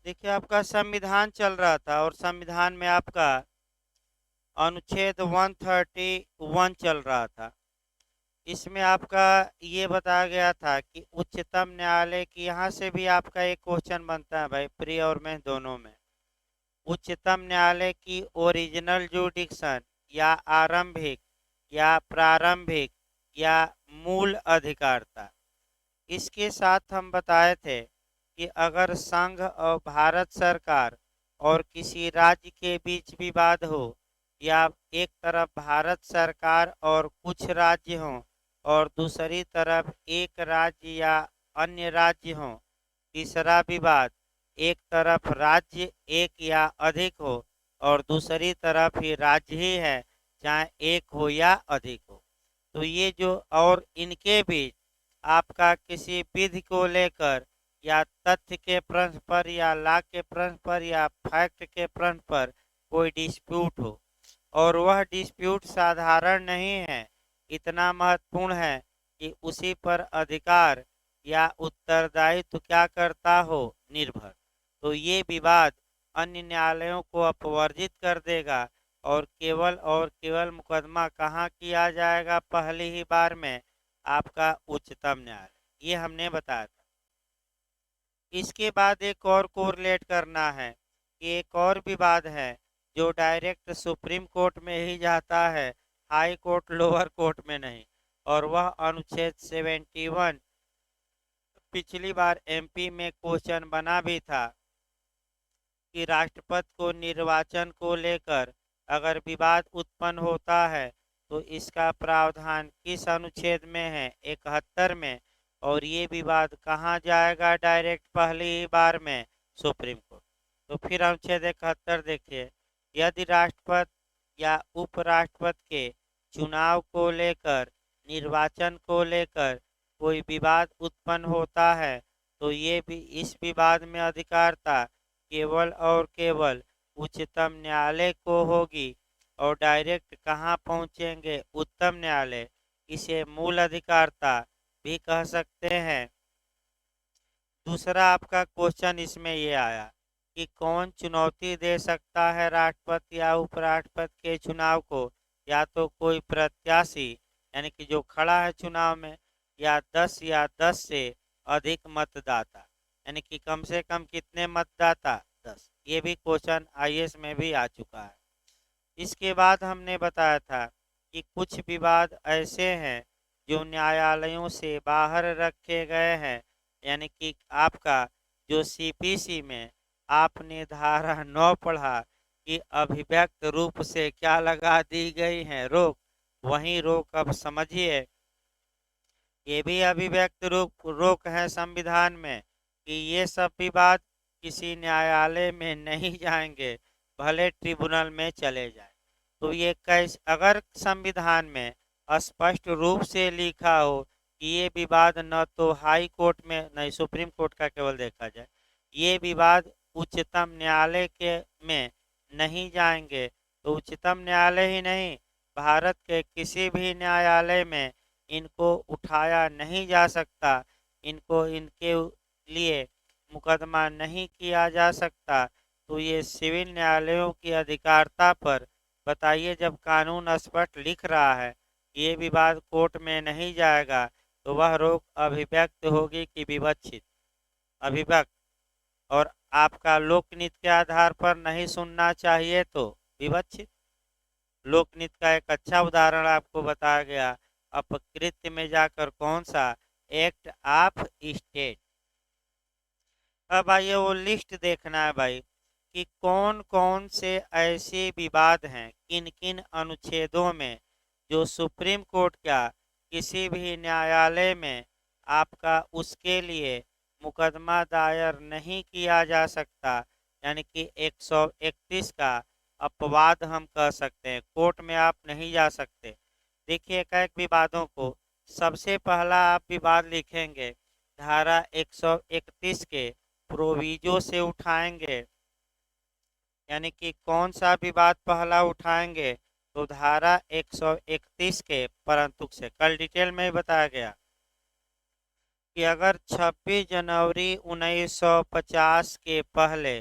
देखिए, आपका संविधान चल रहा था और संविधान में आपका अनुच्छेद 131 चल रहा था। इसमें आपका ये बताया गया था कि उच्चतम न्यायालय की, यहाँ से भी आपका एक क्वेश्चन बनता है भाई, प्री और मेन दोनों में। उच्चतम न्यायालय की ओरिजिनल जुडिक्शन या आरंभिक या प्रारंभिक या मूल अधिकारता। इसके साथ हम बताए थे कि अगर संघ और भारत सरकार और किसी राज्य के बीच विवाद हो, या एक तरफ भारत सरकार और कुछ राज्य हों और दूसरी तरफ एक राज्य या अन्य राज्य हों, तीसरा विवाद एक तरफ राज्य एक या अधिक हो और दूसरी तरफ ही राज्य ही है, चाहे एक हो या अधिक हो, तो ये जो और इनके बीच आपका किसी विधि को लेकर या तथ्य के प्रश्न पर या ला के प्रश्न पर या फैक्ट के प्रश्न पर कोई डिस्प्यूट हो, और वह डिस्प्यूट साधारण नहीं है, इतना महत्वपूर्ण है कि उसी पर अधिकार या उत्तरदायित्व क्या करता हो, निर्भर, तो ये विवाद अन्य न्यायालयों को अपवर्जित कर देगा और केवल मुकदमा कहाँ किया जाएगा पहली ही बार में, आपका उच्चतम न्यायालय। ये हमने बताया था। इसके बाद एक और कोरिलेट करना है कि एक और विवाद है जो डायरेक्ट सुप्रीम कोर्ट में ही जाता है, हाई कोर्ट लोअर कोर्ट में नहीं, और वह अनुच्छेद 71। पिछली बार एमपी में क्वेश्चन बना भी था कि राष्ट्रपति को निर्वाचन को लेकर अगर विवाद उत्पन्न होता है तो इसका प्रावधान किस अनुच्छेद में है, 71 में, और ये विवाद कहाँ जाएगा डायरेक्ट पहली ही बार में, सुप्रीम कोर्ट। तो फिर अनुच्छेद 71 देखिए, यदि राष्ट्रपति या उपराष्ट्रपति के चुनाव को लेकर, निर्वाचन को लेकर कोई विवाद उत्पन्न होता है तो ये भी इस विवाद में अधिकारता केवल और केवल उच्चतम न्यायालय को होगी और डायरेक्ट कहाँ पहुँचेंगे, उच्चतम न्यायालय। इसे मूल अधिकारता भी कह सकते हैं। दूसरा आपका क्वेश्चन इसमें ये आया कि कौन चुनौती दे सकता है राष्ट्रपति या उपराष्ट्रपति के चुनाव को, या तो कोई प्रत्याशी यानी कि जो खड़ा है चुनाव में, या 10 से अधिक मतदाता, यानी कि कम से कम कितने मतदाता, 10। ये भी क्वेश्चन आईएएस में भी आ चुका है। इसके बाद हमने बताया था कि कुछ विवाद ऐसे हैं जो न्यायालयों से बाहर रखे गए हैं, यानी कि आपका जो सीपीसी में आपने धारा 9 पढ़ा कि अभिव्यक्त रूप से क्या लगा दी गई है, रोक, वही रोक अब समझिए ये भी अभिव्यक्त रूप रोक है संविधान में कि ये सब विवाद किसी न्यायालय में नहीं जाएंगे, भले ट्रिब्यूनल में चले जाए। तो ये कैसे, अगर संविधान में स्पष्ट रूप से लिखा हो कि ये विवाद न तो हाई कोर्ट में नहीं सुप्रीम कोर्ट का केवल देखा जाए, ये विवाद उच्चतम न्यायालय के में नहीं जाएंगे, तो उच्चतम न्यायालय ही नहीं, भारत के किसी भी न्यायालय में इनको उठाया नहीं जा सकता, इनको इनके लिए मुकदमा नहीं किया जा सकता। तो ये सिविल न्यायालयों की अधिकारता पर बताइए, जब कानून स्पष्ट लिख रहा है ये विवाद कोर्ट में नहीं जाएगा, तो वह रोक अभिव्यक्त होगी कि विवक्षित, अभिव्यक्त, और आपका लोकनीति के आधार पर नहीं सुनना चाहिए तो विवक्षित। लोकनीति का एक अच्छा उदाहरण आपको बताया गया, अपकृत्य में जाकर कौन सा, एक्ट ऑफ स्टेट। अब आइए वो लिस्ट देखना है भाई कि कौन कौन से ऐसे विवाद हैं किन किन अनुच्छेदों में जो सुप्रीम कोर्ट का किसी भी न्यायालय में आपका उसके लिए मुकदमा दायर नहीं किया जा सकता, यानी कि 131 का अपवाद हम कह सकते हैं, कोर्ट में आप नहीं जा सकते। देखिए एक विवादों को, सबसे पहला आप विवाद लिखेंगे धारा 131 के प्रोविजो से उठाएंगे, यानी कि कौन सा विवाद पहला उठाएंगे, तो धारा 131 के परंतु से, कल डिटेल में ही बताया गया, कि अगर 26 जनवरी 1950 के पहले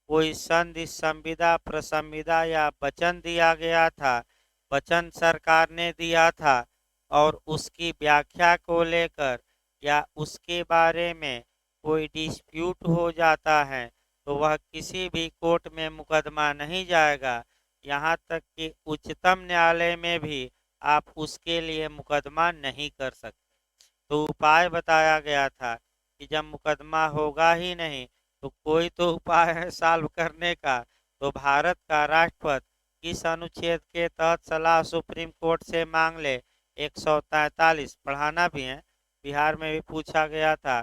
कोई संधि, संविदा, प्रसंविदा या वचन दिया गया था, वचन सरकार ने दिया था और उसकी व्याख्या को लेकर या उसके बारे में कोई डिस्प्यूट हो जाता है तो वह किसी भी कोर्ट में मुकदमा नहीं जाएगा। यहाँ तक कि उच्चतम न्यायालय में भी आप उसके लिए मुकदमा नहीं कर सकते। तो उपाय बताया गया था कि जब मुकदमा होगा ही नहीं तो कोई तो उपाय है सॉल्व करने का। तो भारत का राष्ट्रपति इस अनुच्छेद के तहत सलाह सुप्रीम कोर्ट से मांग ले। 143 पढ़ाना भी है, बिहार में भी पूछा गया था,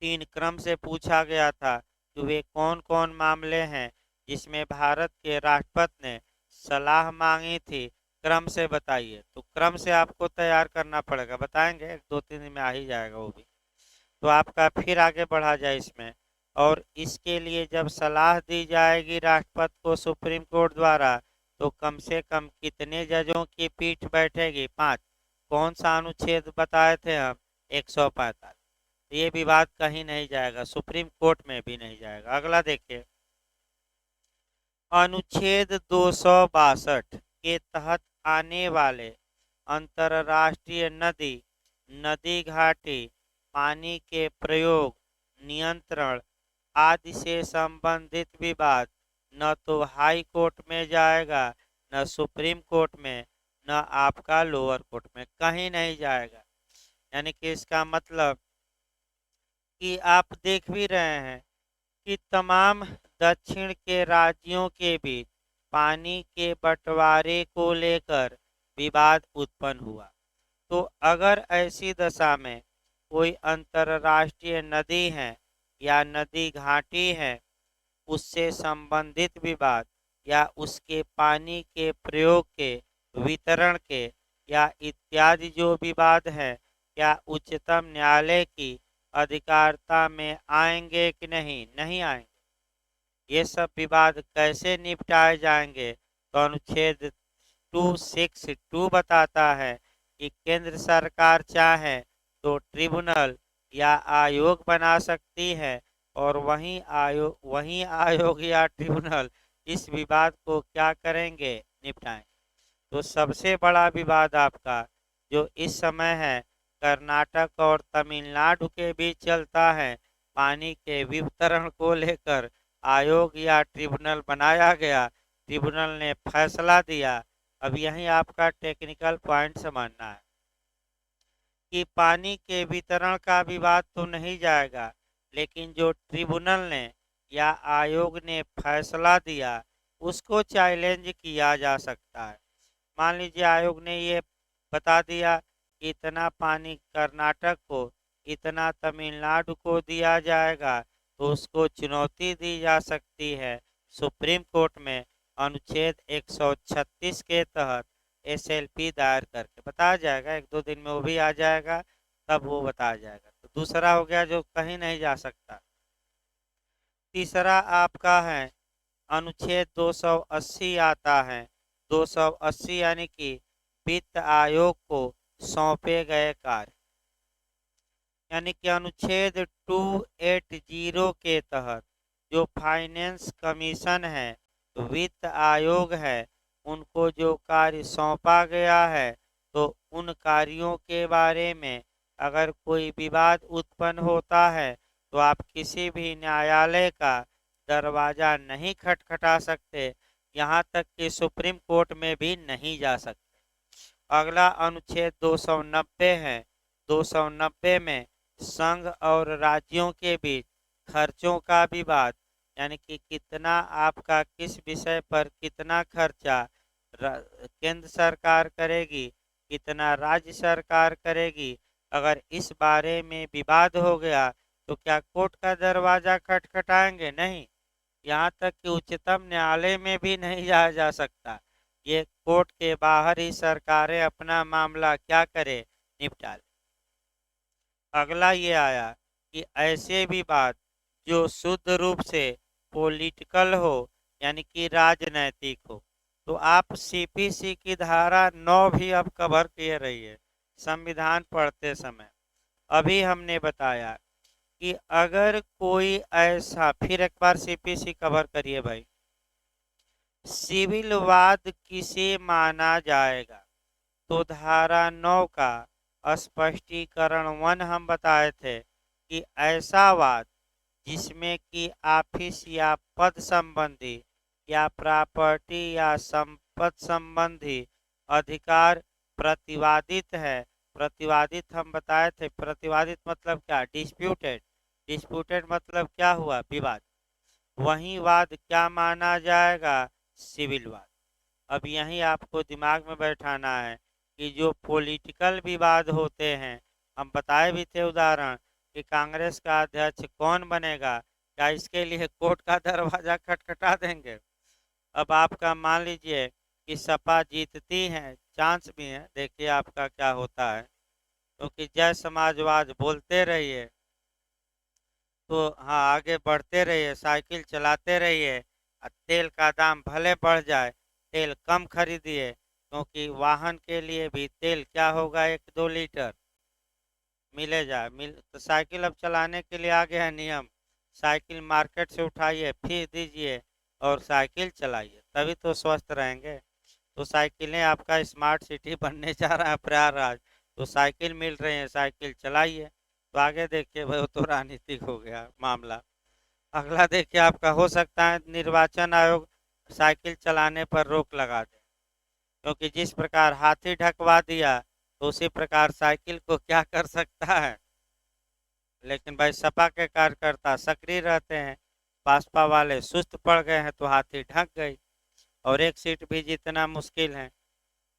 3 क्रम से पूछा गया था कि वे कौन कौन मामले हैं जिसमें भारत के राष्ट्रपति ने सलाह मांगी थी, क्रम से बताइए। तो क्रम से आपको तैयार करना पड़ेगा, बताएंगे 1-2-3 दिन में आ ही जाएगा वो भी। तो आपका फिर आगे बढ़ा जाए इसमें। और इसके लिए जब सलाह दी जाएगी राष्ट्रपति को सुप्रीम कोर्ट द्वारा तो कम से कम कितने जजों की पीठ बैठेगी? 5। कौन सा अनुच्छेद बताए थे हम? 145। ये विवाद कहीं नहीं जाएगा, सुप्रीम कोर्ट में भी नहीं जाएगा। अगला देखिए, अनुच्छेद 262 के तहत आने वाले अंतर्राष्ट्रीय नदी, नदी घाटी, पानी के प्रयोग, नियंत्रण आदि से संबंधित विवाद न तो हाई कोर्ट में जाएगा, न सुप्रीम कोर्ट में, न आपका लोअर कोर्ट में, कहीं नहीं जाएगा। यानी कि इसका मतलब कि आप देख भी रहे हैं कि तमाम दक्षिण के राज्यों के बीच पानी के बंटवारे को लेकर विवाद उत्पन्न हुआ। तो अगर ऐसी दशा में कोई अंतर्राष्ट्रीय नदी है या नदी घाटी है, उससे संबंधित विवाद या उसके पानी के प्रयोग के, वितरण के या इत्यादि जो विवाद है, क्या उच्चतम न्यायालय की अधिकारिता में आएंगे कि नहीं? नहीं आएंगे। ये सब विवाद कैसे निपटाए जाएंगे? तो अनुच्छेद 262 बताता है कि केंद्र सरकार चाहे तो ट्रिब्यूनल या आयोग बना सकती है और वहीं आयोग या ट्रिब्यूनल इस विवाद को क्या करेंगे? निपटाएंगे। तो सबसे बड़ा विवाद आपका जो इस समय है कर्नाटक और तमिलनाडु के बीच चलता है, पानी के वितरण को लेकर आयोग या ट्रिब्यूनल बनाया गया, ट्रिब्यूनल ने फैसला दिया। अब यही आपका टेक्निकल पॉइंट समझना है कि पानी के वितरण का विवाद तो नहीं जाएगा, लेकिन जो ट्रिब्यूनल ने या आयोग ने फैसला दिया उसको चैलेंज किया जा सकता है। मान लीजिए आयोग ने ये बता दिया कि इतना पानी कर्नाटक को, इतना तमिलनाडु को दिया जाएगा, तो उसको चुनौती दी जा सकती है सुप्रीम कोर्ट में अनुच्छेद 136 के तहत एसएलपी दायर करके। बताया जाएगा 1-2 दिन में वो भी आ जाएगा, तब वो बताया जाएगा। तो दूसरा हो गया जो कहीं नहीं जा सकता। तीसरा आपका है अनुच्छेद 280 आता है। 280 यानी कि वित्त आयोग को सौंपे गए कार्य, यानी कि अनुच्छेद 280 के तहत जो फाइनेंस कमीशन है, वित्त आयोग है, उनको जो कार्य सौंपा गया है तो उन कार्यों के बारे में अगर कोई विवाद उत्पन्न होता है तो आप किसी भी न्यायालय का दरवाजा नहीं खटखटा सकते, यहाँ तक कि सुप्रीम कोर्ट में भी नहीं जा सकते। अगला अनुच्छेद 290 है। 290 में संघ और राज्यों के बीच खर्चों का विवाद, यानी कि कितना आपका किस विषय पर कितना खर्चा केंद्र सरकार करेगी, कितना राज्य सरकार करेगी, अगर इस बारे में विवाद हो गया तो क्या कोर्ट का दरवाजा खटखटाएंगे? नहीं, यहाँ तक कि उच्चतम न्यायालय में भी नहीं जाया जा सकता। ये कोर्ट के बाहर ही सरकारें अपना मामला क्या करे? निपटा ले। अगला ये आया कि ऐसे विवाद जो शुद्ध रूप से पॉलिटिकल हो, यानी कि राजनैतिक हो, तो आप सीपीसी की धारा 9 भी अब कवर किए रहिए संविधान पढ़ते समय। अभी हमने बताया कि अगर कोई ऐसा, फिर एक बार सीपीसी कवर करिए भाई, सिविल वाद किसे माना जाएगा, तो धारा 9 का स्पष्टीकरण 1 हम बताए थे कि ऐसा वाद जिसमें कि ऑफिस या पद संबंधी या प्रॉपर्टी या संपत्ति संबंधी अधिकार प्रतिवादित है। प्रतिवादित हम बताए थे, प्रतिवादित मतलब क्या, डिस्प्यूटेड। डिस्प्यूटेड मतलब क्या हुआ, विवाद। वही वाद क्या माना जाएगा, सिविल वाद। अब यही आपको दिमाग में बैठाना है कि जो पॉलिटिकल विवाद होते हैं, हम बताए भी थे उदाहरण कि कांग्रेस का अध्यक्ष कौन बनेगा, क्या इसके लिए कोर्ट का दरवाजा खटखटा देंगे। अब आपका मान लीजिए कि सपा जीतती है, चांस भी है, देखिए आपका क्या होता है, क्योंकि जय समाजवाद बोलते रहिए, तो हाँ आगे बढ़ते रहिए, साइकिल चलाते रहिए, और तेल का दाम भले बढ़ जाए, तेल कम खरीदिए, क्योंकि वाहन के लिए भी तेल क्या होगा, 1-2 लीटर मिलेगा। तो साइकिल अब चलाने के लिए आ गया है नियम, साइकिल मार्केट से उठाइए, फीस दीजिए और साइकिल चलाइए, तभी तो स्वस्थ रहेंगे। तो साइकिलें आपका स्मार्ट सिटी बनने जा रहा है प्रयागराज, तो साइकिल मिल रही है, साइकिल चलाइए। तो आगे देखिए भाई, वो तो राजनीतिक हो गया मामला। अगला देखिए आपका, हो सकता है निर्वाचन आयोग साइकिल चलाने पर रोक लगा दे, क्योंकि जिस प्रकार हाथी ढकवा दिया, तो उसी प्रकार साइकिल को क्या कर सकता है। लेकिन भाई सपा के कार्यकर्ता सक्रिय रहते हैं, भाजपा वाले सुस्त पड़ गए हैं, तो हाथी ढक गई और एक सीट भी जीतना मुश्किल है।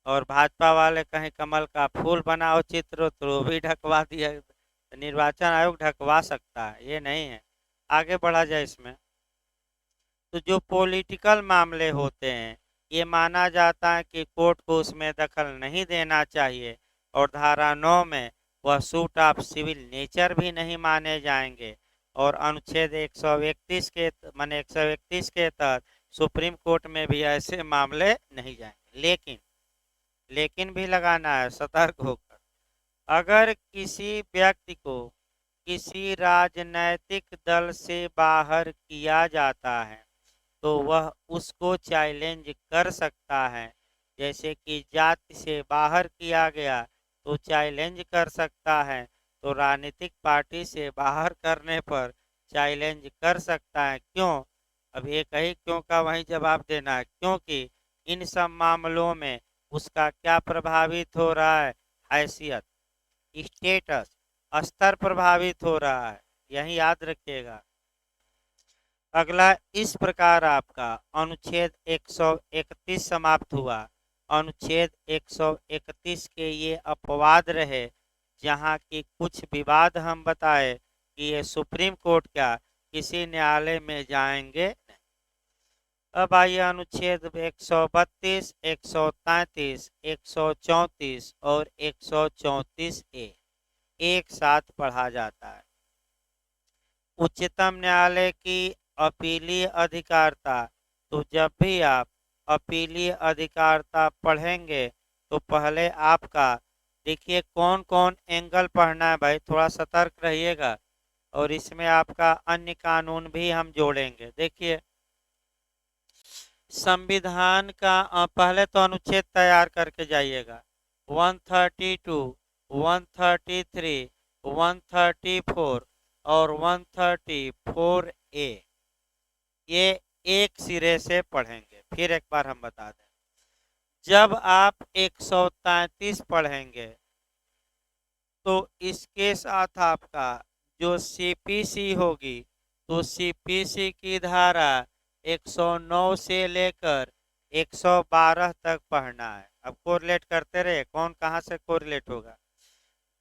और भाजपा वाले कहीं कमल का फूल बनाओ चित्र, तो वो भी ढकवा दिया। तो निर्वाचन आयोग ढकवा सकता है, ये नहीं है। आगे बढ़ा जाए इसमें, तो जो पॉलिटिकल मामले होते हैं, ये माना जाता है कि कोर्ट को उसमें दखल नहीं देना चाहिए, और धारा 9 में वह सूट ऑफ सिविल नेचर भी नहीं माने जाएंगे, और अनुच्छेद 131 के माने 131 के तहत सुप्रीम कोर्ट में भी ऐसे मामले नहीं जाएंगे। लेकिन भी लगाना है, सतर्क होकर। अगर किसी व्यक्ति को किसी राजनैतिक दल से बाहर किया जाता है, तो वह उसको चैलेंज कर सकता है। जैसे कि जाति से बाहर किया गया, तो चैलेंज कर सकता है। तो राजनीतिक पार्टी से बाहर करने पर चैलेंज कर सकता है। क्यों, अब एक ही क्यों का वही जवाब देना है, क्योंकि इन सब मामलों में उसका क्या प्रभावित हो रहा है, हैसियत, स्टेटस, स्तर प्रभावित हो रहा है, यही याद रखिएगा। अगला इस प्रकार आपका अनुच्छेद 131 समाप्त हुआ। अनुच्छेद 131 के ये अपवाद रहे, जहाँ की कुछ विवाद हम बताए कि ये सुप्रीम कोर्ट क्या किसी न्यायालय में जाएंगे। अब आइए अनुच्छेद 132, 133, 134 और 134A एक साथ पढ़ा जाता है। उच्चतम न्यायालय की अपीलीय अधिकारिता, तो जब भी आप अपीलीय अधिकारिता पढ़ेंगे, तो पहले आपका देखिए कौन कौन एंगल पढ़ना है भाई, थोड़ा सतर्क रहिएगा। और इसमें आपका अन्य कानून भी हम जोड़ेंगे। देखिए संविधान का पहले तो अनुच्छेद तैयार करके जाइएगा। 132, 133, 134 और 134A, ये एक सिरे से पढ़ेंगे। फिर एक बार हम बता दें, जब आप 133 पढ़ेंगे, तो इसके साथ आपका जो सीपीसी होगी, तो सीपीसी की धारा 109 से लेकर 112 तक पढ़ना है। अब कोरिलेट करते रहे, कौन कहाँ से कोरिलेट होगा।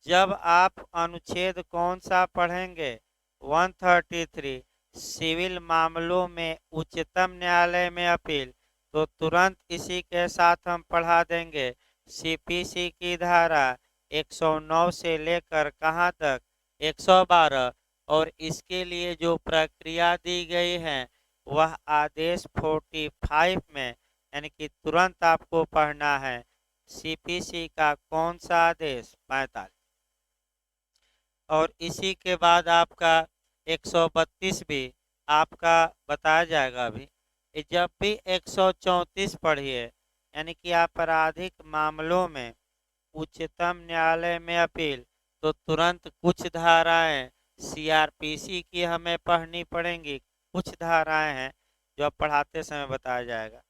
जब आप अनुच्छेद कौन सा पढ़ेंगे, 133, सिविल मामलों में उच्चतम न्यायालय में अपील, तो तुरंत इसी के साथ हम पढ़ा देंगे सीपीसी की धारा 109 से लेकर कहाँ तक, 112। और इसके लिए जो प्रक्रिया दी गई है, वह आदेश 45 में, यानी कि तुरंत आपको पढ़ना है सीपीसी का कौन सा आदेश, 45। और इसी के बाद आपका 132 भी आपका बताया जाएगा अभी। जब भी 134 पढ़िए, यानी कि आपराधिक मामलों में उच्चतम न्यायालय में अपील, तो तुरंत कुछ धाराएं सीआरपीसी की हमें पढ़नी पड़ेंगी। कुछ धाराएं हैं जो आप पढ़ाते समय बताया जाएगा।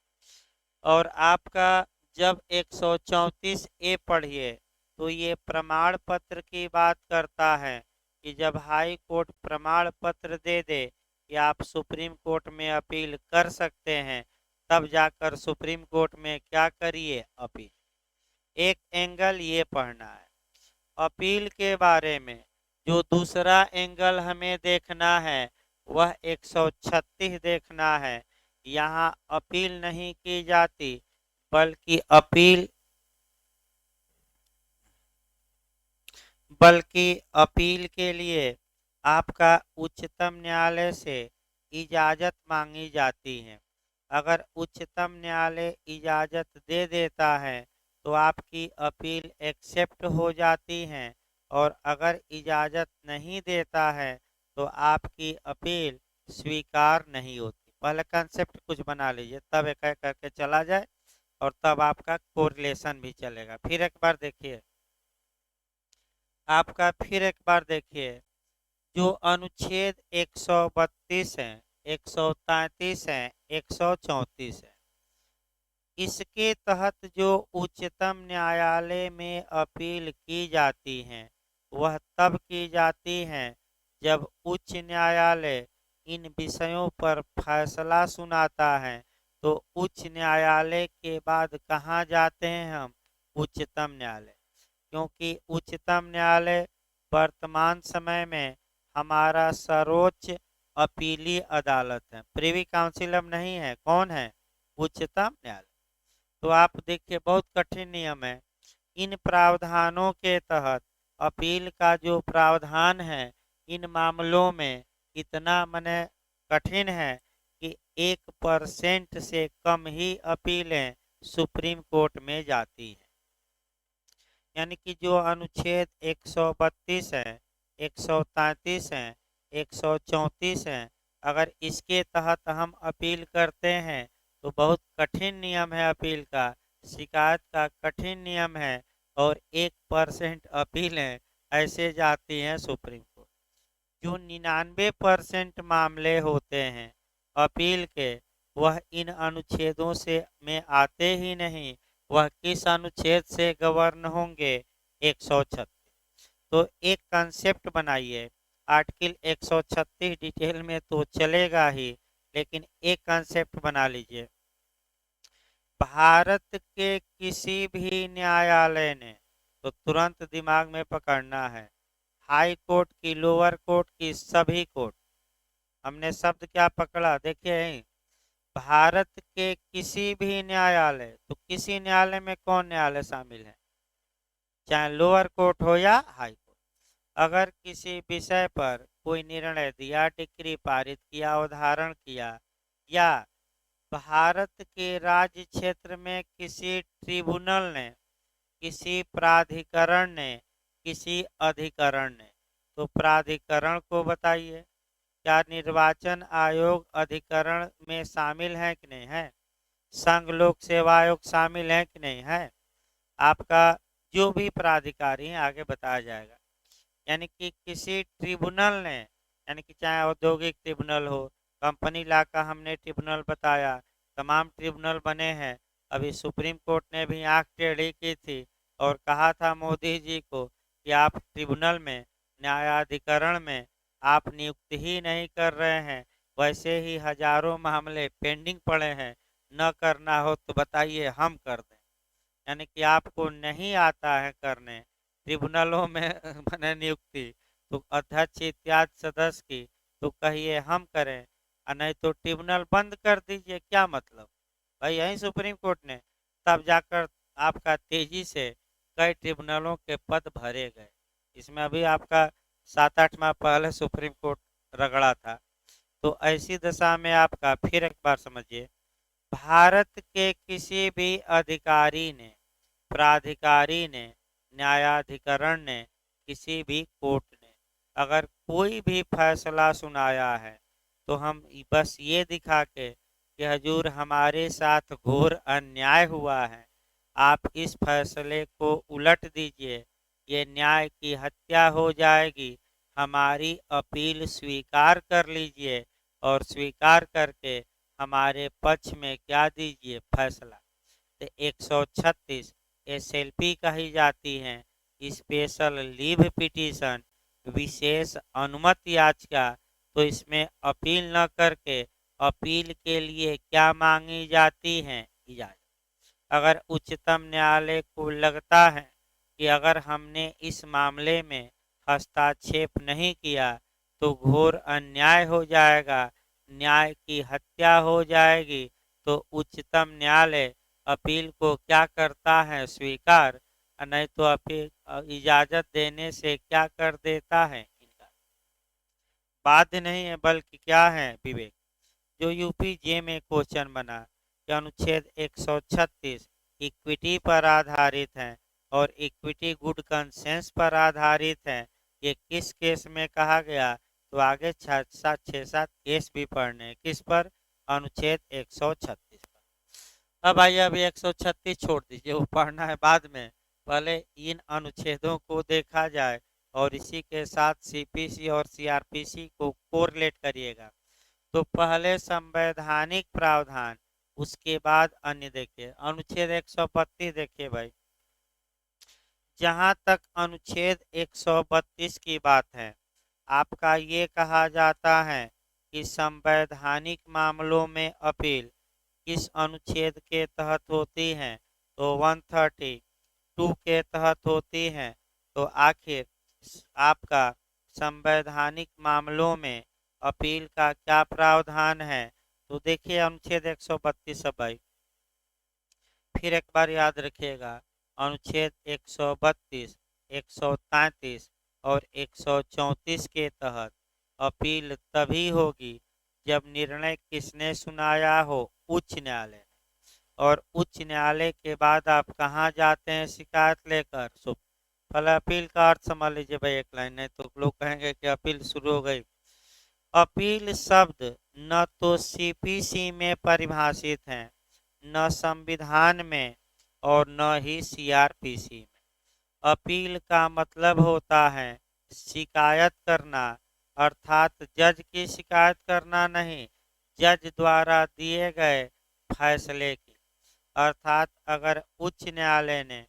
और आपका जब 134 ए पढ़िए, तो ये प्रमाण पत्र की बात करता है कि जब हाई कोर्ट प्रमाण पत्र दे दे कि आप सुप्रीम कोर्ट में अपील कर सकते हैं, तब जाकर सुप्रीम कोर्ट में क्या करिए, अपील। एक एंगल ये पढ़ना है। अपील के बारे में जो दूसरा एंगल हमें देखना है वह 136 देखना है। यहाँ अपील नहीं की जाती, बल्कि अपील के लिए आपका उच्चतम न्यायालय से इजाज़त मांगी जाती है। अगर उच्चतम न्यायालय इजाज़त दे देता है तो आपकी अपील एक्सेप्ट हो जाती है, और अगर इजाज़त नहीं देता है तो आपकी अपील स्वीकार नहीं होती। पहले कंसेप्ट कुछ बना लीजिए, तब एक एक करके चला जाए और तब आपका कोरिलेशन भी चलेगा। फिर एक बार देखिए, आपका फिर एक बार देखिए, जो अनुच्छेद 132 है, 133 है, 134 है, इसके तहत जो उच्चतम न्यायालय में अपील की जाती हैं वह तब की जाती हैं जब उच्च न्यायालय इन विषयों पर फैसला सुनाता है। तो उच्च न्यायालय के बाद कहाँ जाते हैं हम, उच्चतम न्यायालय। क्योंकि उच्चतम न्यायालय वर्तमान समय में हमारा सर्वोच्च अपीली अदालत है। प्रिवी काउंसिल अब नहीं है, कौन है, उच्चतम न्यायालय। तो आप देखिए, बहुत कठिन नियम है। इन प्रावधानों के तहत अपील का जो प्रावधान है इन मामलों में इतना मने कठिन है कि 1% से कम ही अपीलें सुप्रीम कोर्ट में जाती हैं। यानी कि जो अनुच्छेद 132 है, 133 है, 134 है, अगर इसके तहत हम अपील करते हैं तो बहुत कठिन नियम है अपील का, शिकायत का कठिन नियम है, और 1% अपीलें ऐसे जाती हैं सुप्रीम कोर्ट। जो 99% मामले होते हैं अपील के, वह इन अनुच्छेदों से में आते ही नहीं। वह किस अनुच्छेद से गवर्न होंगे, 136। तो एक कंसेप्ट बनाइए, आर्टिकल 136 डिटेल में तो चलेगा ही, लेकिन एक कंसेप्ट बना लीजिए। भारत के किसी भी न्यायालय ने, तो तुरंत दिमाग में पकड़ना है, हाई कोर्ट की, लोअर कोर्ट की, सभी कोर्ट, हमने शब्द क्या पकड़ा, देखिए यहीं, भारत के किसी भी न्यायालय, तो किसी न्यायालय में कौन न्यायालय शामिल है, चाहे लोअर कोर्ट हो या हाई कोर्ट। अगर किसी विषय पर कोई निर्णय दिया, डिक्री पारित किया, अवधारण किया, या भारत के राज्य क्षेत्र में किसी ट्रिब्यूनल ने, किसी प्राधिकरण ने, किसी अधिकरण ने, तो प्राधिकरण को बताइए, क्या निर्वाचन आयोग अधिकरण में शामिल है कि नहीं है, संघ लोक सेवा आयोग शामिल है कि नहीं है, आपका जो भी प्राधिकारी है आगे बताया जाएगा। यानी कि किसी ट्रिब्यूनल ने, यानी कि चाहे औद्योगिक ट्रिब्यूनल हो, कंपनी लॉ का हमने ट्रिब्यूनल बताया, तमाम ट्रिब्यूनल बने हैं। अभी सुप्रीम कोर्ट ने भी आंख टेढ़ी की थी और कहा था मोदी जी को कि आप ट्रिब्यूनल में, न्यायाधिकरण में आप नियुक्ति ही नहीं कर रहे हैं, वैसे ही हजारों मामले पेंडिंग पड़े हैं, न करना हो तो बताइए हम कर दें। यानी कि आपको नहीं आता है करने ट्रिब्यूनलों में मैंने नियुक्ति, तो अध्यक्ष इत्यादि सदस्य की, तो कहिए हम करें, और नहीं तो ट्रिब्यूनल बंद कर दीजिए, क्या मतलब भाई, यही सुप्रीम कोर्ट ने, तब जाकर आपका तेजी से कई ट्रिब्यूनलों के पद भरे गए। इसमें अभी आपका 7-8 माह पहले सुप्रीम कोर्ट रगड़ा था। तो ऐसी दशा में आपका, फिर एक बार समझिए, भारत के किसी भी अधिकारी ने, प्राधिकारी ने, न्यायाधिकरण ने, किसी भी कोर्ट ने अगर कोई भी फैसला सुनाया है तो हम बस ये दिखा के कि हजूर हमारे साथ घोर अन्याय हुआ है, आप इस फैसले को उलट दीजिए, ये न्याय की हत्या हो जाएगी, हमारी अपील स्वीकार कर लीजिए और स्वीकार करके हमारे पक्ष में क्या दीजिए फैसला। तो 136 एसएलपी कही जाती है, स्पेशल लीव पिटीशन, विशेष अनुमति याचिका। तो इसमें अपील न करके अपील के लिए क्या मांगी जाती है, इजाजत। अगर उच्चतम न्यायालय को लगता है कि अगर हमने इस मामले में हस्तक्षेप नहीं किया तो घोर अन्याय हो जाएगा, न्याय की हत्या हो जाएगी, तो उच्चतम न्यायालय अपील को क्या करता है, स्वीकार, नहीं तो अपील इजाजत देने से क्या कर देता है, इनका बाध्य नहीं है बल्कि क्या है, विवेक। जो यूपी जे में क्वेश्चन बना कि अनुच्छेद 136 इक्विटी पर आधारित है और इक्विटी गुड कंसेंस पर आधारित है, ये किस केस में कहा गया, तो आगे 6-7 केस भी पढ़ने, किस पर, अनुच्छेद 136 पर। अब आइए अभी 136 छोड़ दीजिए, वो पढ़ना है बाद में, पहले इन अनुच्छेदों को देखा जाए और इसी के साथ सीपीसी और सीआरपीसी को कोरिलेट करिएगा। तो पहले संवैधानिक प्रावधान, उसके बाद अन्य। देखिए अनुच्छेद 132 देखिए भाई, जहां तक अनुच्छेद 132 की बात है, आपका ये कहा जाता है कि संवैधानिक मामलों में अपील किस अनुच्छेद के तहत होती है, तो 132 के तहत होती है। तो आखिर आपका संवैधानिक मामलों में अपील का क्या प्रावधान है, तो देखिए अनुच्छेद 132 भाई, फिर एक बार याद रखिएगा, अनुच्छेद 132, 133 और 134 के तहत अपील तभी होगी जब निर्णय किसने सुनाया हो, उच्च न्यायालय ने। और उच्च न्यायालय के बाद आप कहाँ जाते हैं शिकायत लेकर, पहले अपील का अर्थ समझ लीजिए भाई, एक लाइन, नहीं तो लोग कहेंगे कि अपील शुरू हो गई। अपील शब्द न तो सीपीसी में परिभाषित है, न संविधान में और न ही सीआरपीसी में। अपील का मतलब होता है शिकायत करना, अर्थात जज की शिकायत करना नहीं, जज द्वारा दिए गए फैसले की। अर्थात अगर उच्च न्यायालय ने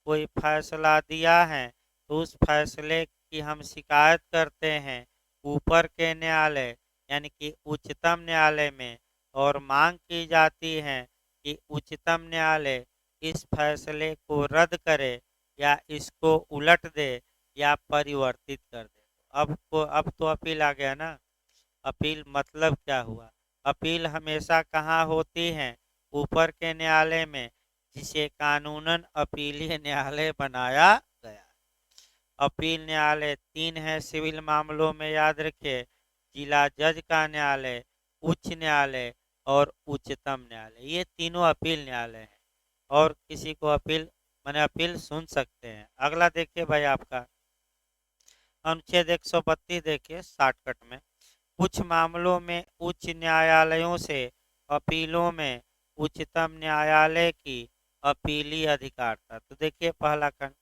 कोई फैसला दिया है तो उस फैसले की हम शिकायत करते हैं ऊपर के न्यायालय यानी कि उच्चतम न्यायालय में, और मांग की जाती है कि उच्चतम न्यायालय इस फैसले को रद्द करे या इसको उलट दे या परिवर्तित कर दे। अब तो अपील आ गया ना। अपील मतलब क्या हुआ, अपील हमेशा कहाँ होती है, ऊपर के न्यायालय में, जिसे कानूनन अपीलीय न्यायालय बनाया गया। अपील न्यायालय 3 है सिविल मामलों में, याद रखिए, जिला जज का न्यायालय, उच्च न्यायालय और उच्चतम न्यायालय, ये तीनों अपील न्यायालय हैं और किसी को अपील माने अपील सुन सकते हैं। अगला देखिए भाई, आपका अनुच्छेद 132 देखिए शॉर्टकट में, कुछ मामलों में उच्च न्यायालयों से अपीलों में उच्चतम न्यायालय की अपीली अधिकार था। तो देखिए पहला खंड,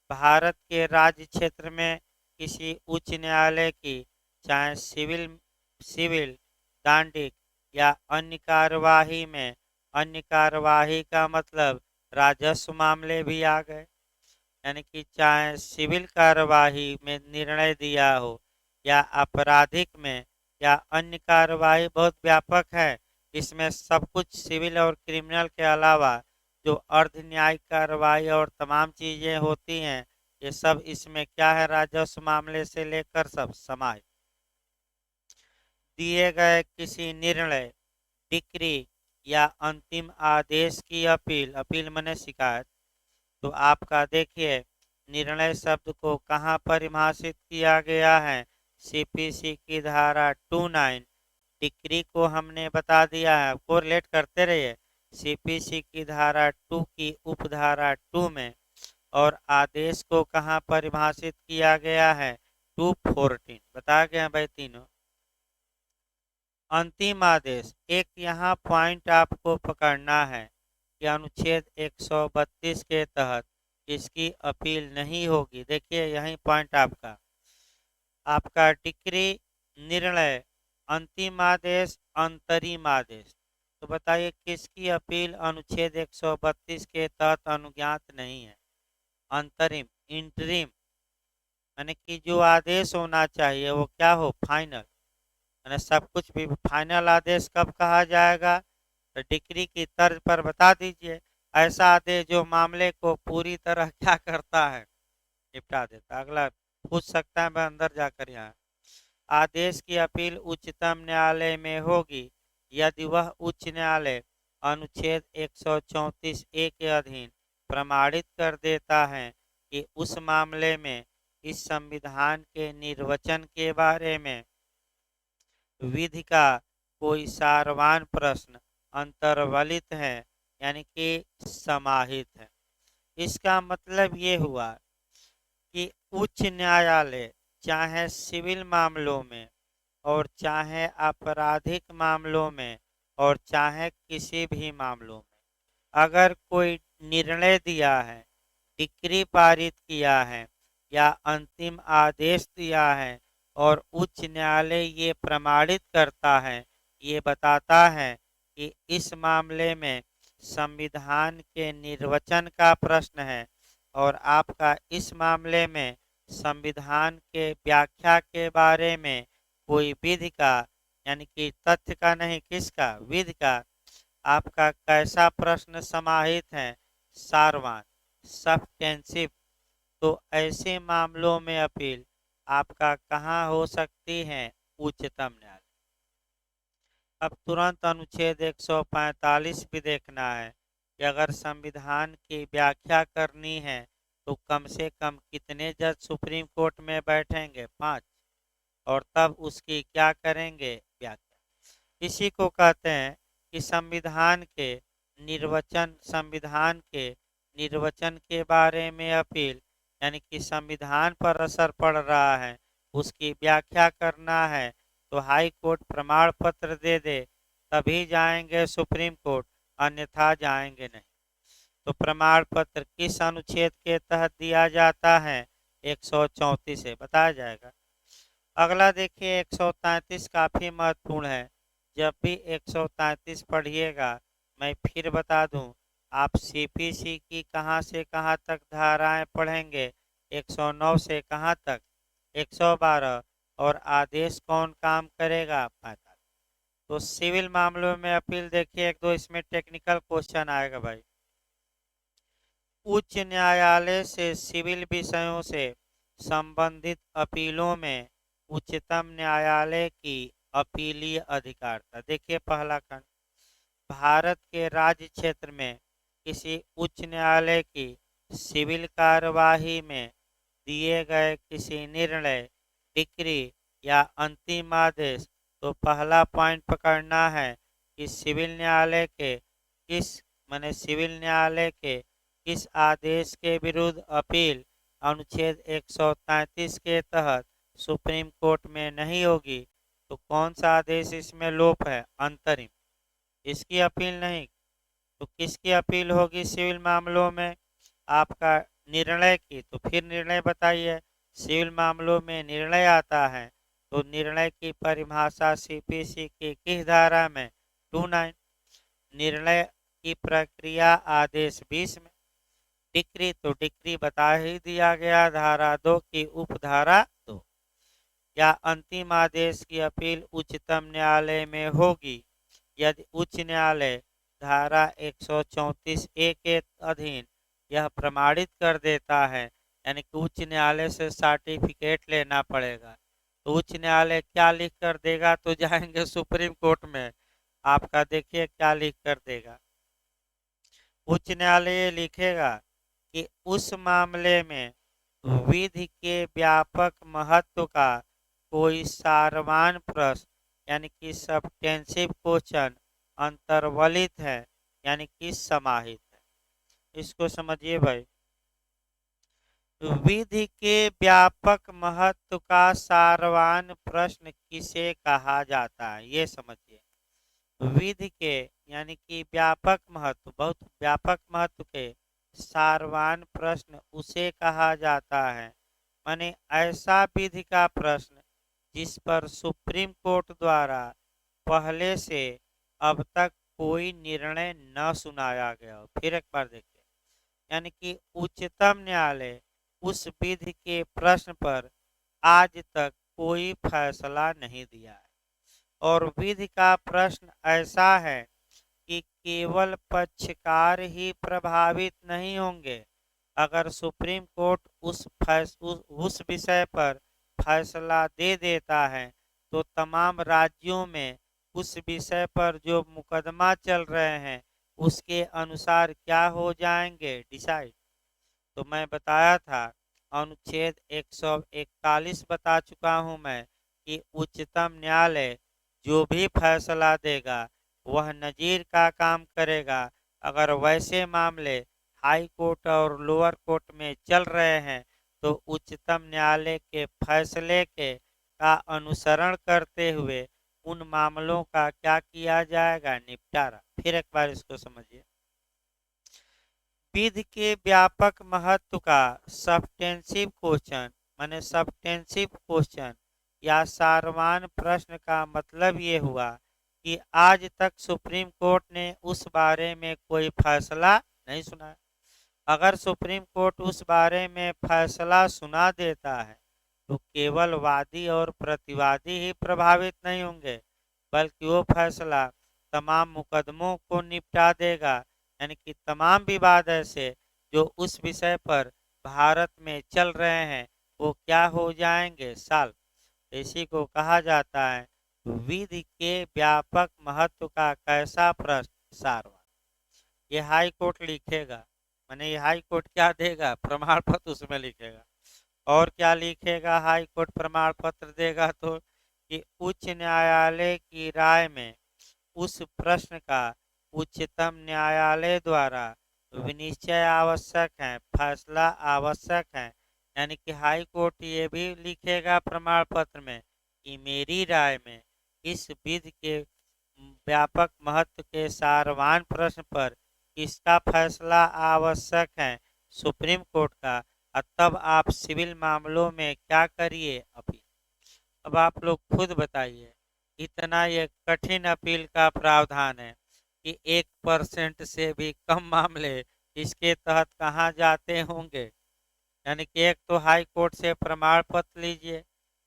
भारत के राज्य क्षेत्र में किसी उच्च न्यायालय की चाहे सिविल, दांडिक या अन्य कार्यवाही में, अन्य कार्यवाही का मतलब राजस्व मामले भी आ गए, यानी कि चाहे सिविल कार्यवाही में निर्णय दिया हो या आपराधिक में या अन्य कार्यवाही, बहुत व्यापक है, इसमें सब कुछ सिविल और क्रिमिनल के अलावा जो अर्ध न्यायिक कार्रवाई और तमाम चीजें होती हैं, ये सब इसमें क्या है, राजस्व मामले से लेकर सब समाज। दिए गए किसी निर्णय, डिक्री या अंतिम आदेश की अपील, अपील मने शिकायत। तो आपका देखिए निर्णय शब्द को कहाँ परिभाषित किया गया है, सीपीसी की धारा 29, डिक्री को हमने बता दिया है, कोरिलेट करते रहिए, सीपीसी की धारा 2 की उपधारा 2 में। और आदेश को कहाँ परिभाषित किया गया है, 214 बता गए हैं भाई तीनों। अंतिम आदेश, एक यहाँ पॉइंट आपको पकड़ना है कि अनुच्छेद 132 के तहत इसकी अपील नहीं होगी। देखिए यही पॉइंट आपका आपका डिक्री, निर्णय, अंतिम आदेश, अंतरिम आदेश। तो बताइए किसकी अपील अनुच्छेद 132 के तहत अनुज्ञात नहीं है? अंतरिम, इंटरिम, यानी कि जो आदेश होना चाहिए वो क्या हो? फाइनल। यानी सब कुछ भी फाइनल आदेश कब कहा जाएगा? तो डिक्री की तर्ज पर बता दीजिए ऐसा आदेश जो मामले को पूरी तरह क्या करता है? निपटा देता। अगला पूछ सकता है मैं अंदर जाकर यहाँ। आदेश की अपील उच्चतम न्यायालय में होगी यदि वह उच्च न्यायालय अनुच्छेद 134 ए के अधीन प्रमाणित कर देता है कि उस मामले में इस संविधान के निर्वचन के बारे में विधि का कोई सारवान प्रश्न अंतर्वलित है, यानी कि समाहित है। इसका मतलब ये हुआ कि उच्च न्यायालय चाहे सिविल मामलों में और चाहे आपराधिक मामलों में और चाहे किसी भी मामलों में अगर कोई निर्णय दिया है, डिक्री पारित किया है या अंतिम आदेश दिया है और उच्च न्यायालय ये प्रमाणित करता है, ये बताता है कि इस मामले में संविधान के निर्वचन का प्रश्न है और आपका इस मामले में संविधान के व्याख्या के बारे में कोई विधि का, यानी कि तथ्य का नहीं, किसका? विधि का आपका कैसा प्रश्न समाहित है? सारवान, सब्सटेंसिव। तो ऐसे मामलों में अपील आपका कहाँ हो सकती है? उच्चतम न्यायालय। अब तुरंत अनुच्छेद 145 भी देखना है कि अगर संविधान की व्याख्या करनी है तो कम से कम कितने जज सुप्रीम कोर्ट में बैठेंगे? 5। और तब उसकी क्या करेंगे? व्याख्या। इसी को कहते हैं कि संविधान के निर्वचन के बारे में अपील, यानी कि संविधान पर असर पड़ रहा है उसकी व्याख्या करना है तो हाई कोर्ट प्रमाण पत्र दे दे तभी जाएंगे सुप्रीम कोर्ट, अन्यथा जाएंगे नहीं। तो प्रमाण पत्र किस अनुच्छेद के तहत दिया जाता है? 134 से बताया जाएगा। अगला देखिए 133 काफी महत्वपूर्ण है। जब भी 133 पढ़िएगा मैं फिर बता दूं, आप सीपीसी की कहां से कहां तक धाराएं पढ़ेंगे? 109 से कहां तक? 112। और आदेश कौन काम करेगा? 45। तो सिविल मामलों में अपील देखिए, एक दो इसमें टेक्निकल क्वेश्चन आएगा भाई। उच्च न्यायालय से सिविल विषयों से संबंधित अपीलों में उच्चतम न्यायालय की अपीलीय अधिकारता। देखिए पहला खंड, भारत के राज्य क्षेत्र में किसी उच्च न्यायालय की सिविल कार्यवाही में दिए गए किसी निर्णय, डिक्री या अंतिम आदेश। तो पहला पॉइंट पकड़ना है कि सिविल न्यायालय के किस आदेश के विरुद्ध अपील अनुच्छेद 133 के तहत सुप्रीम कोर्ट में नहीं होगी। तो कौन सा आदेश इसमें लोप है? अंतरिम। इसकी अपील नहीं। तो किसकी अपील होगी सिविल मामलों में? आपका निर्णय की। तो फिर निर्णय बताइए। सिविल मामलों में निर्णय आता है तो निर्णय की परिभाषा सीपीसी की किस धारा में? 29। निर्णय की प्रक्रिया आदेश 20 में। डिक्री तो डिक्री बता ही दिया गया, धारा 2 की उपधारा 2। या अंतिम आदेश की अपील उच्चतम न्यायालय में होगी यदि उच्च न्यायालय धारा 134 ए के अधीन यह प्रमाणित कर देता है, यानी कि उच्च न्यायालय से सर्टिफिकेट लेना पड़ेगा। तो उच्च न्यायालय क्या लिख कर देगा? तो जाएंगे सुप्रीम कोर्ट में। आपका देखिए क्या लिख कर देगा। उच्च न्यायालय लिखेगा कि उस मामले में विधि के व्यापक महत्व का कोई सारवान प्रश्न, यानी कि सब्सटेंसिव क्वेश्चन अंतर्वलित है, यानी कि समाहित है। इसको समझिए भाई। विधि के व्यापक महत्व का सारवान प्रश्न किसे कहा जाता है, ये समझिए। विधि के यानी कि व्यापक महत्व, बहुत व्यापक महत्व के सारवान प्रश्न उसे कहा जाता है, माने ऐसा विधि का प्रश्न जिस पर सुप्रीम कोर्ट द्वारा पहले से अब तक कोई निर्णय न सुनाया गया हो। फिर एक बार देखिए, यानी कि उच्चतम न्यायालय उस विधि के प्रश्न पर आज तक कोई फैसला नहीं दिया है, और विधि का प्रश्न ऐसा है कि केवल पक्षकार ही प्रभावित नहीं होंगे। अगर सुप्रीम कोर्ट उस विषय पर फैसला दे देता है तो तमाम राज्यों में उस विषय पर जो मुकदमा चल रहे हैं उसके अनुसार क्या हो जाएंगे डिसाइड। तो मैं बताया था, अनुच्छेद 141 बता चुका हूं मैं कि उच्चतम न्यायालय जो भी फैसला देगा वह नज़ीर का काम करेगा। अगर वैसे मामले हाई कोर्ट और लोअर कोर्ट में चल रहे हैं तो उच्चतम न्यायालय के फैसले के का अनुसरण करते हुए उन मामलों का क्या किया जाएगा, निपटारा। फिर एक बार इसको समझिए। विधि के व्यापक महत्व का सब्स्टेंसिव क्वेश्चन, माने सब्स्टेंसिव क्वेश्चन या सारवान प्रश्न का मतलब ये हुआ कि आज तक सुप्रीम कोर्ट ने उस बारे में कोई फैसला नहीं सुना। अगर सुप्रीम कोर्ट उस बारे में फैसला सुना देता है तो केवल वादी और प्रतिवादी ही प्रभावित नहीं होंगे, बल्कि वो फैसला तमाम मुकदमों को निपटा देगा। यानी कि तमाम विवाद ऐसे जो उस विषय पर भारत में चल रहे हैं वो क्या हो जाएंगे, सॉल्व। इसी को कहा जाता है विधि के व्यापक महत्व का कैसा प्रश्न, सारवान। ये हाई कोर्ट लिखेगा, माने ये हाई कोर्ट क्या देगा, प्रमाण पत्र उसमें लिखेगा। और क्या लिखेगा हाई कोर्ट प्रमाण पत्र देगा तो कि उच्च न्यायालय की राय में उस प्रश्न का उच्चतम न्यायालय द्वारा विनिश्चय आवश्यक है, फैसला आवश्यक है। यानी कि हाई कोर्ट ये भी लिखेगा प्रमाण पत्र में कि मेरी राय में इस विधि के व्यापक महत्व के सारवान प्रश्न पर इसका फैसला आवश्यक है, सुप्रीम कोर्ट का। और तब आप सिविल मामलों में क्या करिए, अपील। अब आप लोग खुद बताइए, इतना ये कठिन अपील का प्रावधान है कि 1% से भी कम मामले इसके तहत कहाँ जाते होंगे। यानी कि एक तो हाई कोर्ट से प्रमाण पत्र लीजिए,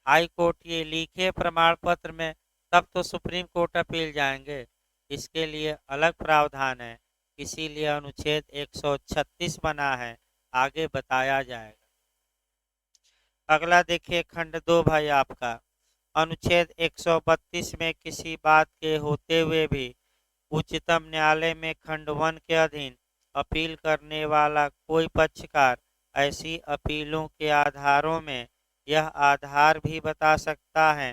हाई कोर्ट ये लिखे प्रमाण पत्र में, तब तो सुप्रीम कोर्ट अपील जाएंगे। इसके लिए अलग प्रावधान है, इसीलिए अनुच्छेद 136 बना है, आगे बताया जाएगा। अगला देखिए खंड 2 भाई आपका, अनुच्छेद 132 में किसी बात के होते हुए भी उच्चतम न्यायालय में खंड 1 के अधीन अपील करने वाला कोई पक्षकार ऐसी अपीलों के आधारों में यह आधार भी बता सकता है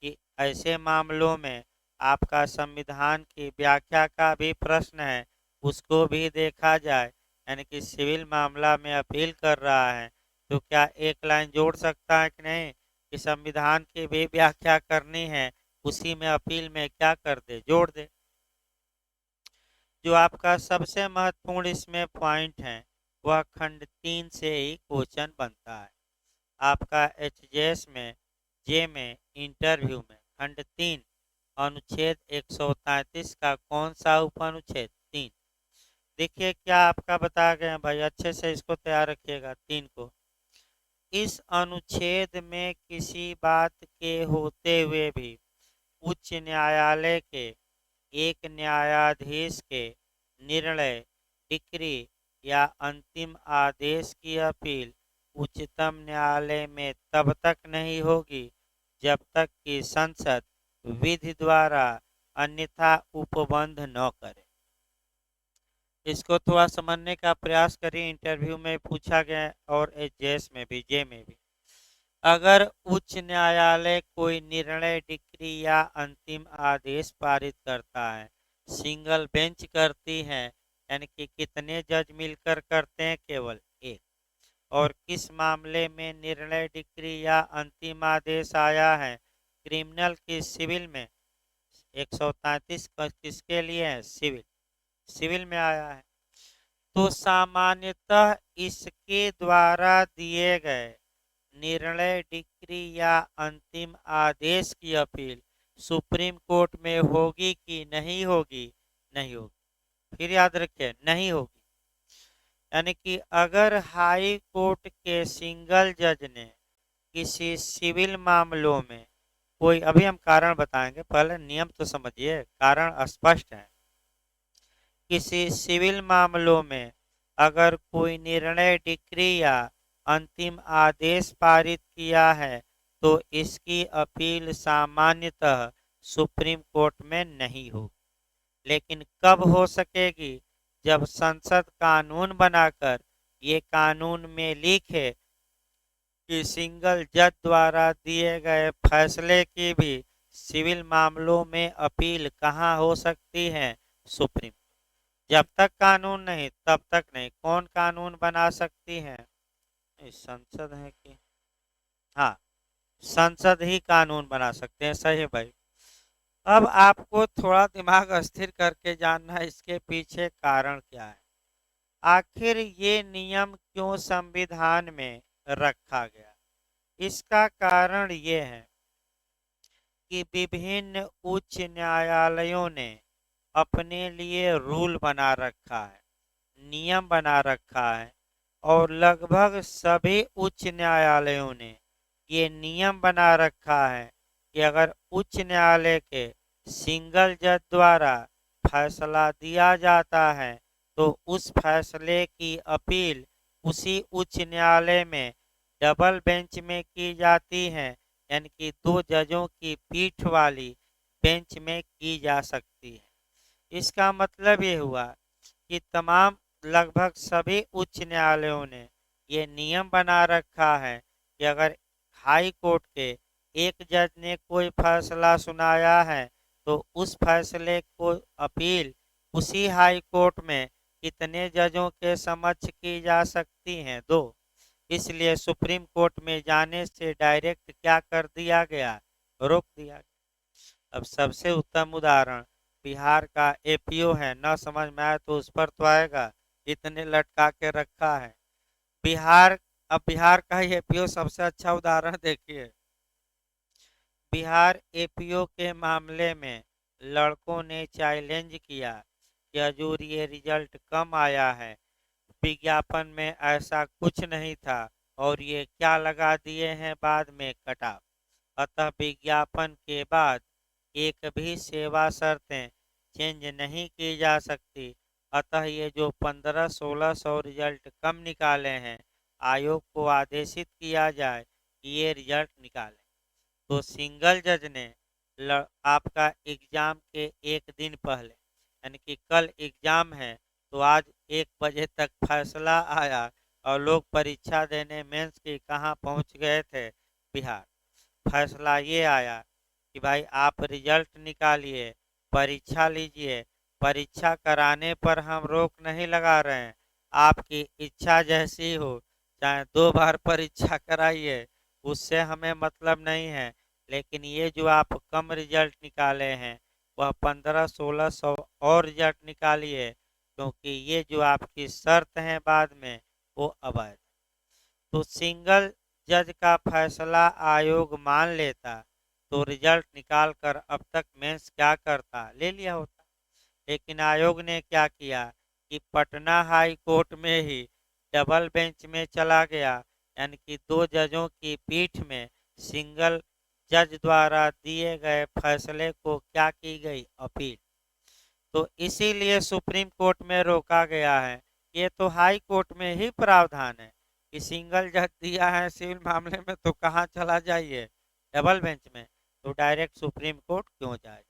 कि ऐसे मामलों में आपका संविधान की व्याख्या का भी प्रश्न है, उसको भी देखा जाए। यानी कि सिविल मामला में अपील कर रहा है तो क्या एक लाइन जोड़ सकता है कि नहीं कि संविधान की भी व्याख्या करनी है, उसी में अपील में क्या कर दे, जोड़ दे। जो आपका सबसे महत्वपूर्ण इसमें पॉइंट है वह खंड 3 से ही क्वेश्चन बनता है। आपका एचजेएस में, जे में, इंटरव्यू में खंड 3 अनुच्छेद 133 का कौन सा उपअनुच्छेद, 3। देखिए क्या आपका बता गए भाई, अच्छे से इसको तैयार रखिएगा 3 को। इस अनुच्छेद में किसी बात के होते हुए भी उच्च न्यायालय के एक न्यायाधीश के निर्णय, डिक्री या अंतिम आदेश की अपील उच्चतम न्यायालय में तब तक नहीं होगी जब तक कि संसद विधि द्वारा अन्यथा उपबंध न करे। इसको थोड़ा समझने का प्रयास करिए, इंटरव्यू में पूछा गया और एचजेएस में भी, जे में भी। अगर उच्च न्यायालय कोई निर्णय, डिक्री या अंतिम आदेश पारित करता है, सिंगल बेंच करती है, यानी कि कितने जज मिलकर करते हैं, केवल एक, और किस मामले में निर्णय डिक्री या अंतिम आदेश आया है? क्रिमिनल की सिविल में। 133 किसके लिए है? सिविल। सिविल में आया है। तो सामान्यतः इसके द्वारा दिए गए निर्णय डिक्री या अंतिम आदेश की अपील सुप्रीम कोर्ट में होगी कि नहीं होगी? नहीं होगी। फिर याद रखिए, नहीं होगी। यानी कि अगर हाई कोर्ट के सिंगल जज ने किसी सिविल मामलों में कोई, अभी हम कारण बताएंगे, पहले नियम तो समझिए, कारण स्पष्ट है। किसी सिविल मामलों में अगर कोई निर्णय डिक्री या अंतिम आदेश पारित किया है तो इसकी अपील सामान्यतः सुप्रीम कोर्ट में नहीं होगी। लेकिन कब हो सकेगी? जब संसद कानून बनाकर ये कानून में लिखे कि सिंगल जज द्वारा दिए गए फैसले की भी सिविल मामलों में अपील कहाँ हो सकती है? सुप्रीम। जब तक कानून नहीं तब तक नहीं। कौन कानून बना सकती है? संसद है कि, हाँ, संसद ही कानून बना सकते हैं। सही है भाई। अब आपको थोड़ा दिमाग स्थिर करके जानना है इसके पीछे कारण क्या है। आखिर ये नियम क्यों संविधान में रखा गया? इसका कारण ये है कि विभिन्न उच्च न्यायालयों ने अपने लिए रूल बना रखा है, नियम बना रखा है, और लगभग सभी उच्च न्यायालयों ने ये नियम बना रखा है कि अगर उच्च न्यायालय के सिंगल जज द्वारा फैसला दिया जाता है तो उस फैसले की अपील उसी उच्च न्यायालय में डबल बेंच में की जाती है, यानी कि 2 जजों की पीठ वाली बेंच में की जा सकती है। इसका मतलब ये हुआ कि तमाम, लगभग सभी उच्च न्यायालयों ने ये नियम बना रखा है कि अगर हाई कोर्ट के एक जज ने कोई फैसला सुनाया है तो उस फैसले को अपील उसी हाई कोर्ट में कितने जजों के समक्ष की जा सकती हैं? 2। इसलिए सुप्रीम कोर्ट में जाने से डायरेक्ट क्या कर दिया गया? रोक दिया गया। अब सबसे उत्तम उदाहरण बिहार का एपीओ है। न समझ में आए तो उस पर तो आएगा, इतने लटका के रखा है बिहार। अब बिहार का ही एपीओ सबसे अच्छा उदाहरण देखिए। बिहार एपीओ के मामले में लड़कों ने चैलेंज किया कि हजूर ये रिजल्ट कम आया है, विज्ञापन में ऐसा कुछ नहीं था और ये क्या लगा दिए हैं बाद में कटा। अतः विज्ञापन के बाद एक भी सेवा शर्तें चेंज नहीं की जा सकती। अतः ये जो 1500-1600 रिजल्ट कम निकाले हैं, आयोग को आदेशित किया जाए कि ये रिजल्ट निकालें। तो सिंगल जज ने आपका एग्जाम के एक दिन पहले, यानी कि कल एग्जाम है तो आज 1 बजे तक फैसला आया और लोग परीक्षा देने मेंस की कहाँ पहुँच गए थे? बिहार। फैसला ये आया कि भाई आप रिजल्ट निकालिए, परीक्षा लीजिए, परीक्षा कराने पर हम रोक नहीं लगा रहे हैं, आपकी इच्छा जैसी हो, चाहे 2 बार परीक्षा कराइए, उससे हमें मतलब नहीं है। लेकिन ये जो आप कम रिजल्ट निकाले हैं वह 1500-1600 और रिजल्ट निकालिए, क्योंकि ये जो आपकी शर्त है बाद में वो अवैध। तो सिंगल जज का फैसला आयोग मान लेता तो रिजल्ट निकाल कर अब तक मेंस क्या करता? ले लिया होता। लेकिन आयोग ने क्या किया कि पटना हाई कोर्ट में ही डबल बेंच में चला गया, यानी कि 2 जजों की पीठ में सिंगल जज द्वारा दिए गए फैसले को क्या की गई? अपील। तो इसीलिए सुप्रीम कोर्ट में रोका गया है। ये तो हाई कोर्ट में ही प्रावधान है कि सिंगल जज दिया है सिविल मामले में तो कहाँ चला जाइए? डबल बेंच में। तो डायरेक्ट सुप्रीम कोर्ट क्यों जाएगा?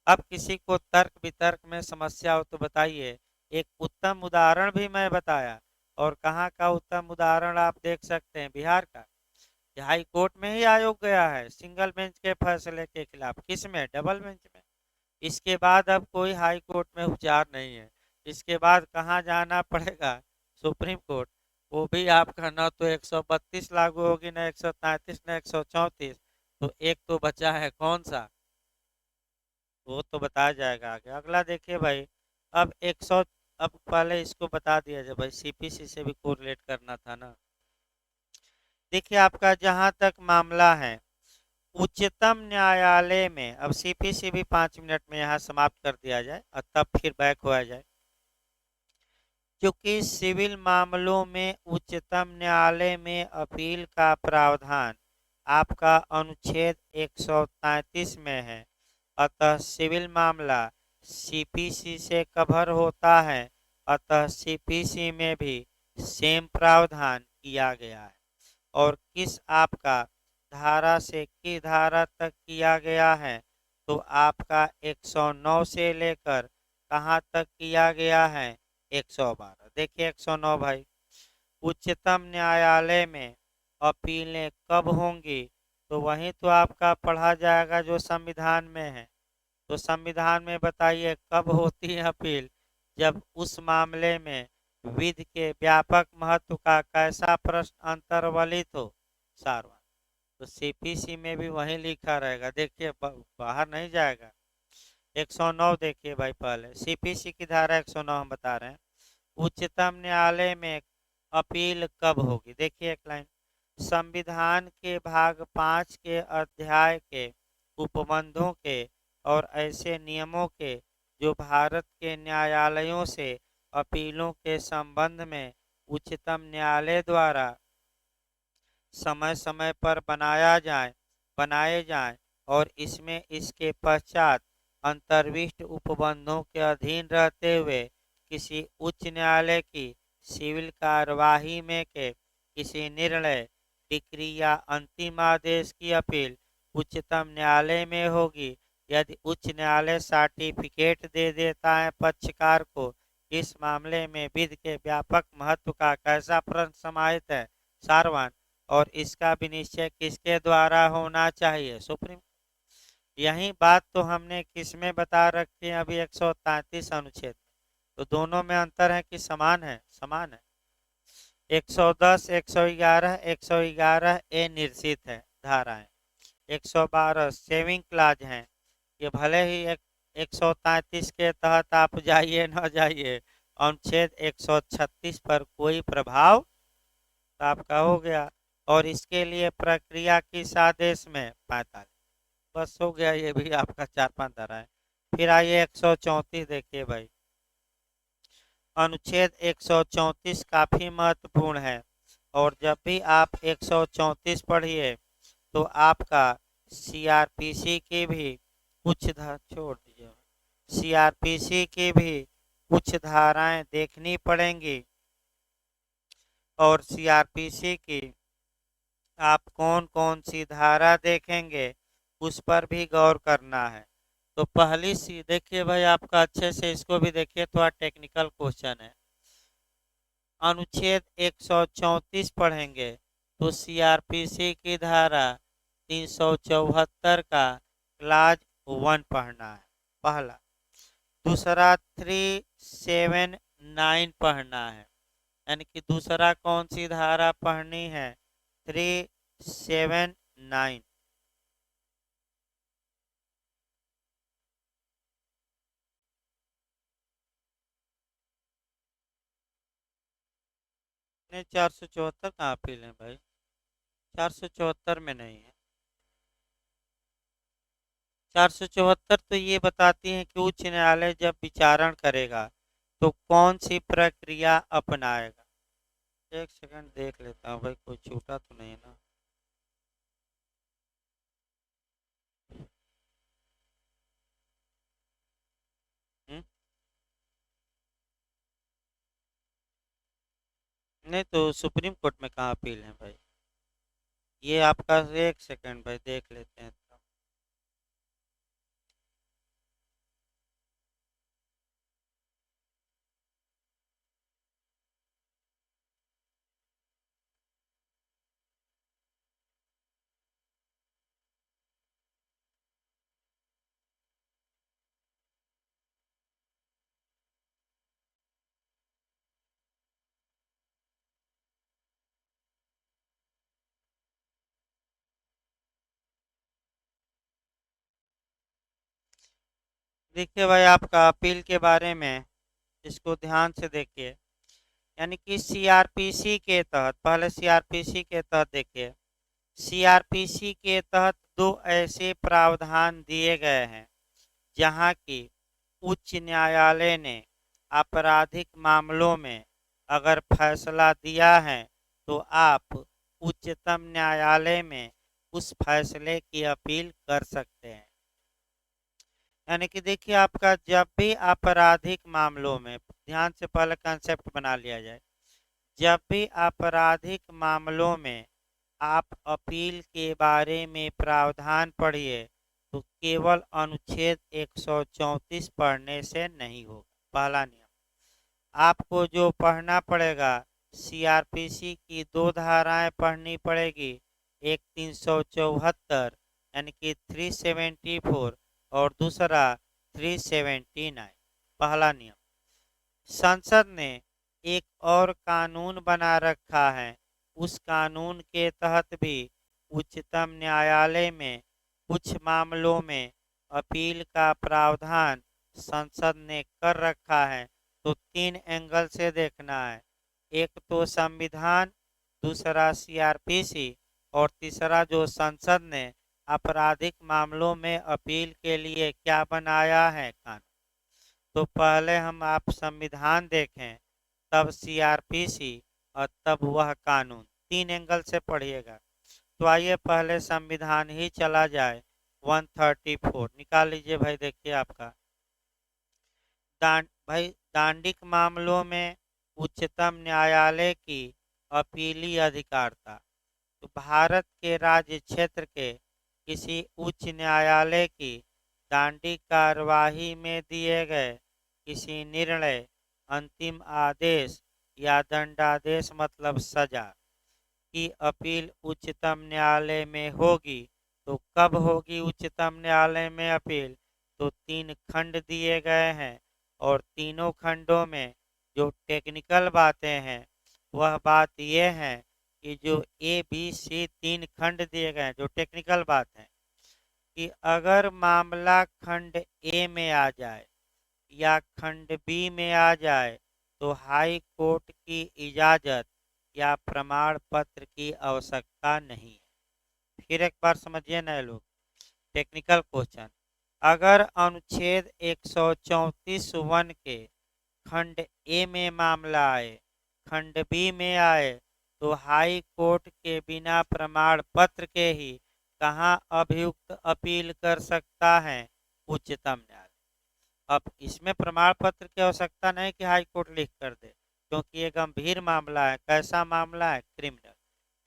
अब किसी को तर्क वितर्क में समस्या हो तो बताइए। एक उत्तम उदाहरण भी मैं बताया, और कहाँ का उत्तम उदाहरण आप देख सकते हैं? बिहार का। हाई कोर्ट में ही आयोग गया है सिंगल बेंच के फैसले के खिलाफ। किस में? डबल बेंच में। इसके बाद अब कोई हाई कोर्ट में उपचार नहीं है। इसके बाद कहाँ जाना पड़ेगा? Supreme court. वो भी आपका न तो 132 लागू होगी, न 133, न 134। तो एक तो बचा है कौन सा, वो तो बताया जाएगा आगे। अगला देखिए भाई, अब 100, अब पहले इसको बता दिया जाए भाई, सीपीसी से भी कोरिलेट करना था ना। देखिए आपका जहां तक मामला है उच्चतम न्यायालय में, अब सीपीसी भी 5 मिनट में यहाँ समाप्त कर दिया जाए और तब फिर बैक हुआ जाए। क्योंकि सिविल मामलों में उच्चतम न्यायालय में अपील का प्रावधान आपका अनुच्छेद 133 में है, अतः सिविल मामला सीपीसी से कवर होता है, अतः सीपीसी में भी सेम प्रावधान किया गया है। और किस आपका धारा से किस धारा तक किया गया है, तो आपका 109 से लेकर कहाँ तक किया गया है, 112। देखिए 109 भाई, उच्चतम न्यायालय में अपीलें कब होंगी, तो वहीं तो आपका पढ़ा जाएगा जो संविधान में है। तो संविधान में बताइए कब होती है अपील, जब उस मामले में विधि के व्यापक महत्व का कैसा प्रश्न अंतर्वलित हो, सारवान। तो सीपीसी में भी वही लिखा रहेगा, देखिए बाहर नहीं जाएगा। 109 देखिए भाई, पहले सीपीसी की धारा 109 हम बता रहे हैं, उच्चतम न्यायालय में अपील कब होगी। देखिए एक लाइन, संविधान के भाग 5 के अध्याय के उपबंधों के और ऐसे नियमों के जो भारत के न्यायालयों से अपीलों के संबंध में उच्चतम न्यायालय द्वारा समय समय पर बनाए जाएं और इसमें इसके पश्चात अंतर्विष्ट उपबंधों के अधीन रहते हुए किसी उच्च न्यायालय की सिविल कार्यवाही में के किसी निर्णय, डिक्री या अंतिम आदेश की अपील उच्चतम न्यायालय में होगी, यदि उच्च न्यायालय सर्टिफिकेट दे देता है पक्षकार को इस मामले में विधि के व्यापक महत्व का कैसा प्रश्न समाहित है, सारवान, और इसका विनिश्चय किसके द्वारा होना चाहिए, सुप्रीम। यही बात तो हमने किसमें बता रखी है अभी, 133 अनुच्छेद। तो दोनों में अंतर है कि समान है, समान है। 110, 111, 111 ए निर्सित है धाराएं, 112 सेविंग क्लाज हैं। ये भले ही 133 के तहत आप जाइए न जाइए, अनुच्छेद 136 पर कोई प्रभाव, तो आपका हो गया। और इसके लिए प्रक्रिया किस आदेश में, 45। बस हो गया, ये भी आपका 4-5 धारा है। फिर आइए 134 देखिए भाई, अनुच्छेद 134 काफी महत्वपूर्ण है। और जब भी आप 134 पढ़िए तो आपका सीआरपीसी की भी कुछ छोड़ दीजिए, सीआरपीसी की भी कुछ धाराएं देखनी पड़ेंगी, और सीआरपीसी की आप कौन कौन सी धारा देखेंगे उस पर भी गौर करना है। तो पहली सी देखिए भाई, आपका अच्छे से इसको भी देखिए, थोड़ा टेक्निकल क्वेश्चन है। अनुच्छेद 134 पढ़ेंगे तो सीआरपीसी की धारा 374 का क्लाज 1 पढ़ना है, पहला। दूसरा 379 पढ़ना है, यानी कि दूसरा कौन सी धारा पढ़नी है, 379। नहीं 474 कहाँ अपील है भाई, 474 में नहीं है। 474 तो ये बताती है कि उच्च न्यायालय जब विचारण करेगा तो कौन सी प्रक्रिया अपनाएगा। एक सेकंड देख लेता हूँ भाई, कोई छूटा तो नहीं ना। हम्म? नहीं तो सुप्रीम कोर्ट में कहाँ अपील है भाई, ये आपका, एक सेकंड भाई देख लेते हैं। देखिए भाई, आपका अपील के बारे में इसको ध्यान से देखिए। यानी कि सीआरपीसी के तहत, पहले सीआरपीसी के तहत देखिए। सीआरपीसी के तहत दो ऐसे प्रावधान दिए गए हैं जहां की उच्च न्यायालय ने आपराधिक मामलों में अगर फैसला दिया है तो आप उच्चतम न्यायालय में उस फैसले की अपील कर सकते हैं। यानी कि देखिए, आपका जब भी आपराधिक मामलों में, ध्यान से पहले कंसेप्ट बना लिया जाए, जब भी आपराधिक मामलों में आप अपील के बारे में प्रावधान पढ़िए तो केवल अनुच्छेद 134 पढ़ने से नहीं होगा। पहला नियम आपको जो पढ़ना पड़ेगा, सीआरपीसी की दो धाराएं पढ़नी पड़ेगी। एक 374 यानी कि 374 और दूसरा 379। पहला नियम, संसद ने एक और कानून बना रखा है। उस कानून के तहत भी उच्चतम न्यायालय में कुछ मामलों में अपील का प्रावधान संसद ने कर रखा है। तो तीन एंगल से देखना है, एक तो संविधान, दूसरा सीआरपीसी और तीसरा जो संसद ने आपराधिक मामलों में अपील के लिए क्या बनाया है कानून। तो पहले हम आप संविधान देखें, तब सीआरपीसी और तब वह कानून, तीन एंगल से पढ़िएगा। तो आइए पहले संविधान ही चला जाए। 134 निकाल लीजिए भाई। देखिए आपका भाई दांडिक मामलों में उच्चतम न्यायालय की अपीली अधिकारता। तो भारत के राज्य क्षेत्र के किसी उच्च न्यायालय की दांडिक कार्यवाही में दिए गए किसी निर्णय, अंतिम आदेश या दंडादेश मतलब सजा की अपील उच्चतम न्यायालय में होगी। तो कब होगी उच्चतम न्यायालय में अपील? तो तीन खंड दिए गए हैं और तीनों खंडों में जो टेक्निकल बातें हैं वह बात यह है कि जो ए बी सी तीन खंड दिए गए हैं, जो टेक्निकल बात है कि अगर मामला खंड ए में आ जाए या खंड बी में आ जाए तो हाई कोर्ट की इजाज़त या प्रमाण पत्र की आवश्यकता नहीं है। फिर एक बार समझिए नए लोग, टेक्निकल क्वेश्चन, अगर अनुच्छेद 134(1) के खंड ए में मामला आए, खंड बी में आए, तो हाई कोर्ट के बिना प्रमाण पत्र के ही कहाँ अभियुक्त अपील कर सकता है? उच्चतम न्यायालय। अब इसमें प्रमाण पत्र की आवश्यकता नहीं कि हाई कोर्ट लिख कर दे, क्योंकि ये गंभीर मामला है। कैसा मामला है? क्रिमिनल।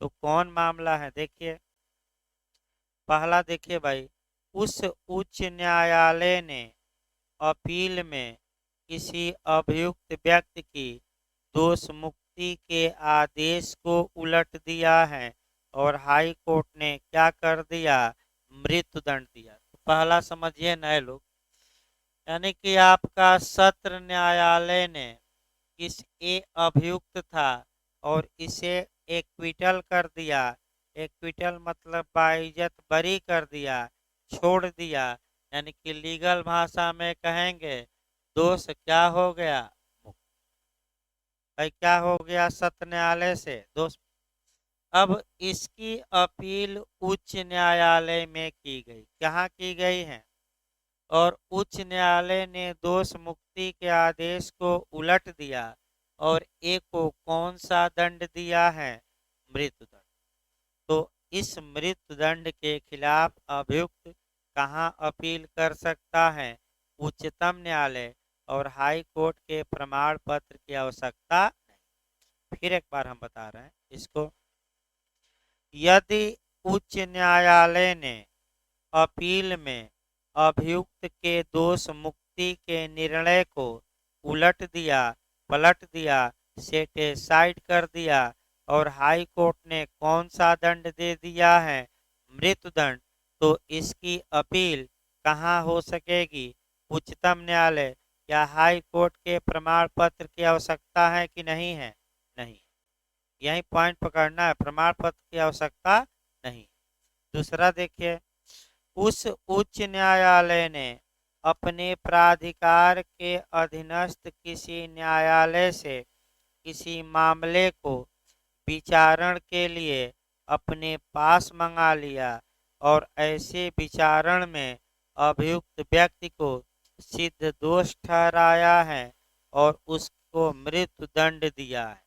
तो कौन मामला है? देखिए पहला, देखिए भाई, उस उच्च न्यायालय ने अपील में किसी अभियुक्त व्यक्ति की दोष मुक्ति के आदेश को उलट दिया है और हाई कोर्ट ने क्या कर दिया? मृत्युदंड दिया। तो पहला समझिए नए लोग, यानी कि आपका सत्र न्यायालय ने इस ए अभियुक्त था और इसे एक्विटल कर दिया। एक्विटल मतलब बाइज्जत बरी कर दिया, छोड़ दिया। यानी कि लीगल भाषा में कहेंगे दोष क्या हो गया? मुक्त। भाई क्या हो गया? सत्र न्यायालय से दोष। अब इसकी अपील उच्च न्यायालय में की गई। कहाँ की गई है? और उच्च न्यायालय ने दोष मुक्ति के आदेश को उलट दिया और ए को कौन सा दंड दिया है? मृत्युदंड। तो इस मृत्युदंड के खिलाफ अभियुक्त कहाँ अपील कर सकता है? उच्चतम न्यायालय। और हाई कोर्ट के प्रमाण पत्र की आवश्यकता नहीं। फिर एक बार हम बता रहे हैं इसको, यदि उच्च न्यायालय ने अपील में अभियुक्त के दोष मुक्ति के निर्णय को उलट दिया, पलट दिया, सेटिस्फाइड कर दिया और हाई कोर्ट ने कौन सा दंड दे दिया है? मृत्युदंड। तो इसकी अपील कहाँ हो सकेगी? उच्चतम न्यायालय। या हाई कोर्ट के प्रमाण पत्र की आवश्यकता है कि नहीं है? नहीं। यही पॉइंट पकड़ना है, प्रमाण पत्र की आवश्यकता नहीं। दूसरा देखिए, उस उच्च न्यायालय ने अपने प्राधिकार के अधीनस्थ किसी न्यायालय से किसी मामले को विचारण के लिए अपने पास मंगा लिया और ऐसे विचारण में अभियुक्त व्यक्ति को सिद्ध दोष ठहराया है और उसको मृत्यु दंड दिया है।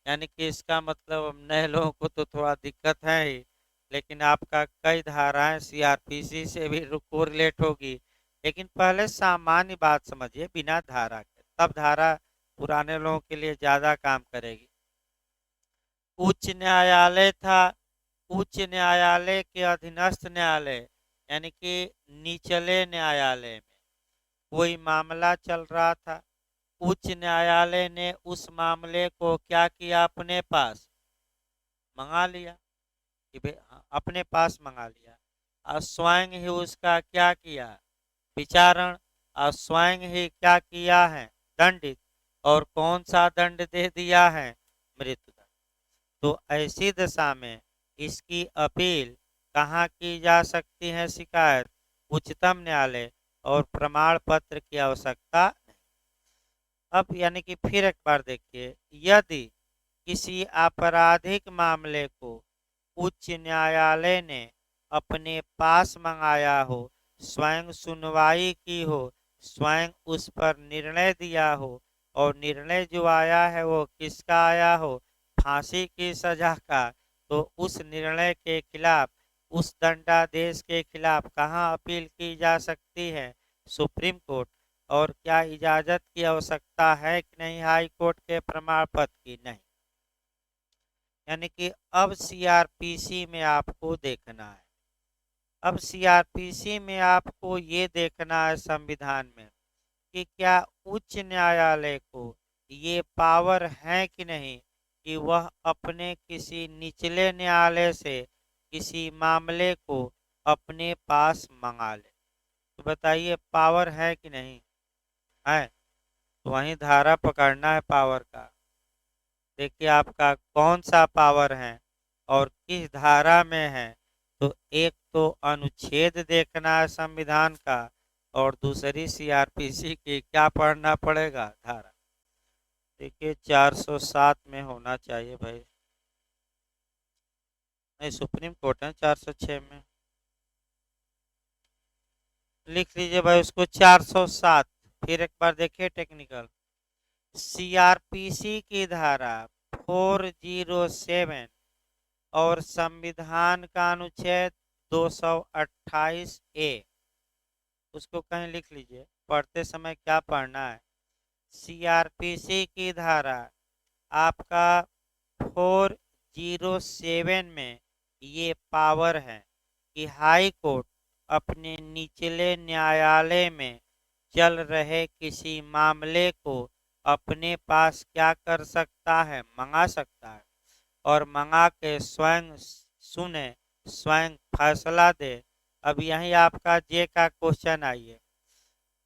यानी कि इसका मतलब अब नए लोगों को तो थोड़ा दिक्कत है ही, लेकिन आपका कई धाराएं सीआरपीसी से भी कोरिलेट होगी। लेकिन पहले सामान्य बात समझिए बिना धारा के, तब धारा पुराने लोगों के लिए ज़्यादा काम करेगी। उच्च न्यायालय था, उच्च न्यायालय के अधीनस्थ न्यायालय यानी कि निचले न्यायालय में कोई मामला चल रहा था। उच्च न्यायालय ने उस मामले को क्या किया, अपने पास मंगा लिया कि अपने पास मंगा लिया और स्वयं ही उसका क्या किया, विचारण, और स्वयं ही क्या किया है, दंडित। और कौन सा दंड दे दिया है, मृत्यु दंड। तो ऐसी दशा में इसकी अपील कहाँ की जा सकती है, शिकायत उच्चतम न्यायालय, और प्रमाण पत्र की आवश्यकता नहीं। अब यानी कि फिर एक बार देखिए, यदि किसी आपराधिक मामले को उच्च न्यायालय ने अपने पास मंगाया हो, स्वयं सुनवाई की हो, स्वयं उस पर निर्णय दिया हो, और निर्णय जो आया है वो किसका आया हो, फांसी की सजा का, तो उस निर्णय के खिलाफ, उस दंडादेश के खिलाफ कहाँ अपील की जा सकती है, सुप्रीम कोर्ट। और क्या इजाजत की आवश्यकता है कि नहीं हाई कोर्ट के प्रमाण पत्र की, नहीं। यानी कि अब सीआरपीसी में आपको देखना है, अब सीआरपीसी में आपको ये देखना है संविधान में कि क्या उच्च न्यायालय को ये पावर है कि नहीं कि वह अपने किसी निचले न्यायालय से किसी मामले को अपने पास मंगा ले। तो बताइए पावर है कि नहीं है, तो वहीं धारा पकड़ना है पावर का। देखिए आपका कौन सा पावर है और किस धारा में है। तो एक तो अनुच्छेद देखना है संविधान का, और दूसरी सीआरपीसी की क्या पढ़ना पड़ेगा, धारा। देखिए 407 में होना चाहिए भाई, नहीं सुप्रीम कोर्ट है 406 में, लिख लीजिए भाई उसको 407। फिर एक बार देखिए टेक्निकल, सीआरपीसी की धारा 407 और संविधान का अनुच्छेद 228 ए, उसको कहीं लिख लीजिए, पढ़ते समय क्या पढ़ना है। सीआरपीसी की धारा आपका 407 में ये पावर है कि हाई कोर्ट अपने निचले न्यायालय में चल रहे किसी मामले को अपने पास क्या कर सकता है, मंगा सकता है, और मंगा के स्वयं सुने, स्वयं फैसला दे। अब यही आपका जे का क्वेश्चन आइए,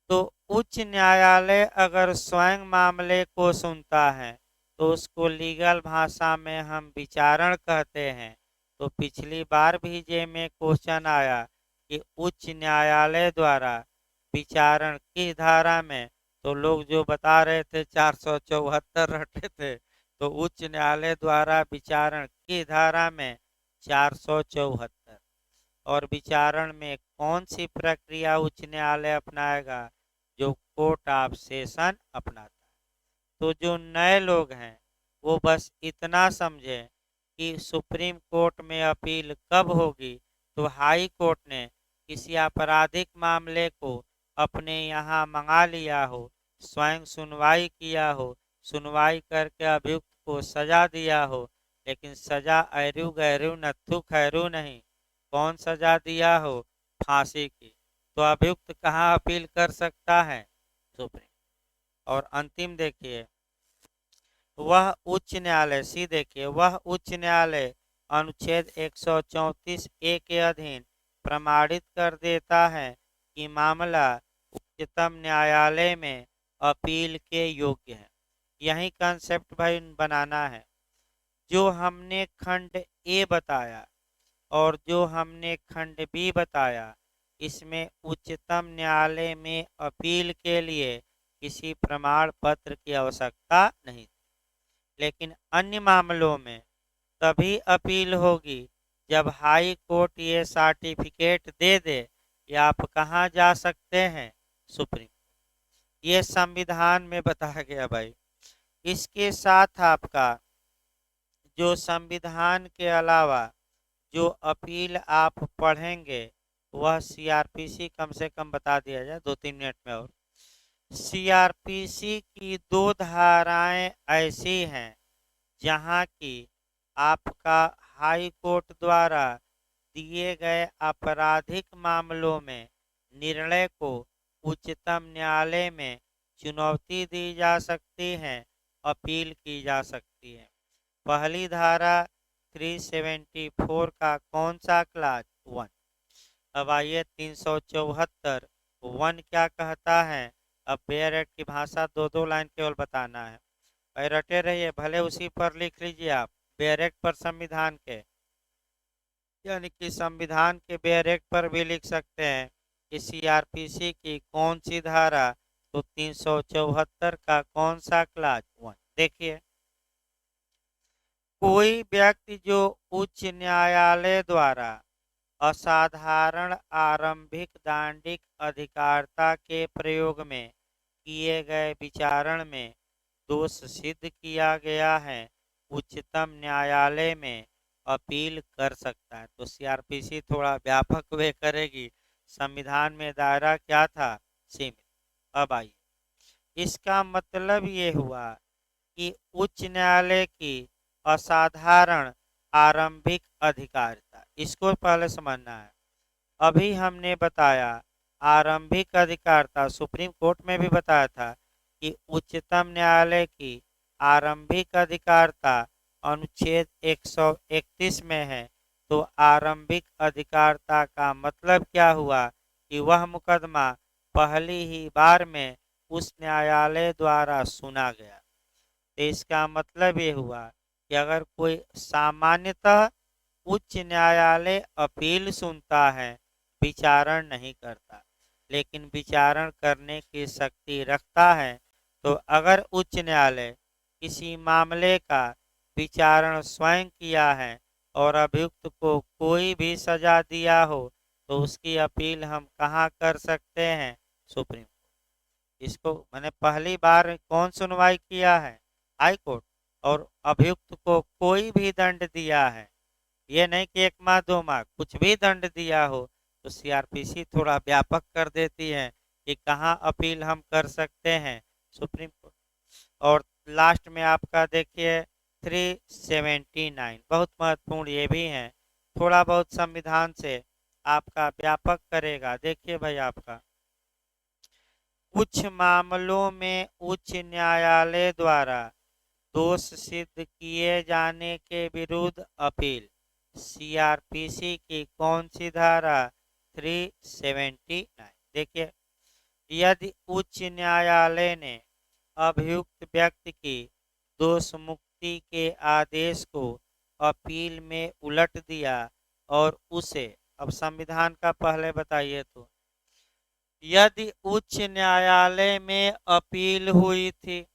तो उच्च न्यायालय अगर स्वयं मामले को सुनता है तो उसको लीगल भाषा में हम विचारण कहते हैं। तो पिछली बार भी जे में क्वेश्चन आया कि उच्च न्यायालय द्वारा विचारण किस धारा में, तो लोग जो बता रहे थे 474 रटे थे, तो उच्च न्यायालय द्वारा विचारण किस धारा में, 474। और विचारण में कौन सी प्रक्रिया उच्च न्यायालय अपनाएगा, जो कोर्ट ऑफ सेशन अपनाता है। तो जो नए लोग हैं वो बस इतना समझे कि सुप्रीम कोर्ट में अपील कब होगी, तो हाई कोर्ट ने किसी आपराधिक मामले को अपने यहाँ मंगा लिया हो, स्वयं सुनवाई किया हो, सुनवाई करके अभियुक्त को सजा दिया हो, लेकिन सजा ऐरू गैरू नत्थु खैरू नहीं, कौन सजा दिया हो, फांसी की। तो अभियुक्त कहाँ अपील कर सकता है, सुप्रीम। और अंतिम देखिए, वह उच्च न्यायालय, सी देखिए, वह उच्च न्यायालय अनुच्छेद 134 ए के अधीन प्रमाणित कर देता है कि मामला उच्चतम न्यायालय में अपील के योग्य है। यही कंसेप्ट भाई बनाना है। जो हमने खंड ए बताया और जो हमने खंड बी बताया, इसमें उच्चतम न्यायालय में अपील के लिए किसी प्रमाण पत्र की आवश्यकता नहीं थी। लेकिन अन्य मामलों में तभी अपील होगी जब हाई कोर्ट ये सर्टिफिकेट दे दे कि आप कहाँ जा सकते हैं, सुप्रीम। ये संविधान में बताया गया भाई। इसके साथ आपका जो संविधान के अलावा जो अपील आप पढ़ेंगे वह सीआरपीसी कम से कम बता दिया जाए 2-3 मिनट में। और सीआरपीसी की 2 धाराएं ऐसी हैं जहां की आपका हाई कोर्ट द्वारा दिए गए आपराधिक मामलों में निर्णय को उच्चतम न्यायालय में चुनौती दी जा सकती है, अपील की जा सकती है। पहली धारा 374 का कौन सा क्लास? 1। अब आइए 374 1 क्या कहता है। अब बेयर एक्ट की भाषा 2-2 लाइन केवल बताना है, और रटे रहिए, भले उसी पर लिख लीजिए आप, बेयर एक्ट पर संविधान के, यानी कि संविधान के बेयर एक्ट पर भी लिख सकते हैं कि सीआरपीसी की कौन सी धारा, तो 374 का कौन सा क्लास? 1। देखिए, कोई व्यक्ति जो उच्च न्यायालय द्वारा असाधारण आरंभिक दांडिक अधिकारिता के प्रयोग में किए गए विचारण में दोष सिद्ध किया गया है, उच्चतम न्यायालय में अपील कर सकता है। तो सीआरपीसी थोड़ा व्यापक वे करेगी, संविधान में दायरा क्या था? सीमित। अब आइए, इसका मतलब ये हुआ कि उच्च न्यायालय की असाधारण आरंभिक अधिकारिता, इसको पहले समझना है। अभी हमने बताया आरंभिक अधिकारिता, सुप्रीम कोर्ट में भी बताया था कि उच्चतम न्यायालय की आरंभिक अधिकारिता अनुच्छेद 131 में है। तो आरंभिक अधिकारिता का मतलब क्या हुआ कि वह मुकदमा पहली ही बार में उस न्यायालय द्वारा सुना गया। तो इसका मतलब ये हुआ कि अगर कोई सामान्यतः उच्च न्यायालय अपील सुनता है, विचारण नहीं करता, लेकिन विचारण करने की शक्ति रखता है। तो अगर उच्च न्यायालय किसी मामले का विचारण स्वयं किया है और अभियुक्त को कोई भी सजा दिया हो, तो उसकी अपील हम कहाँ कर सकते हैं? सुप्रीम। इसको मैंने पहली बार कौन सुनवाई किया है? High court. और अभियुक्त को कोई भी दंड दिया है, ये नहीं कि 1 माह 2 माह, कुछ भी दंड दिया हो, तो सीआरपीसी थोड़ा व्यापक कर देती है कि कहाँ अपील हम कर सकते हैं? Supreme court. और लास्ट में आपका देखिए 379 बहुत महत्वपूर्ण ये भी है, थोड़ा बहुत संविधान से आपका व्यापक करेगा। देखिए भाई, आपका कुछ मामलों में उच्च न्यायालय द्वारा दोष सिद्ध किए जाने के विरुद्ध अपील, सीआरपीसी की कौन सी धारा? 379। देखिए, यदि उच्च न्यायालय ने अभियुक्त व्यक्ति की दोष मुक्ति के आदेश को अपील में उलट दिया और उसे, अब संविधान का पहले बताइए, तो यदि उच्च न्यायालय में अपील हुई थी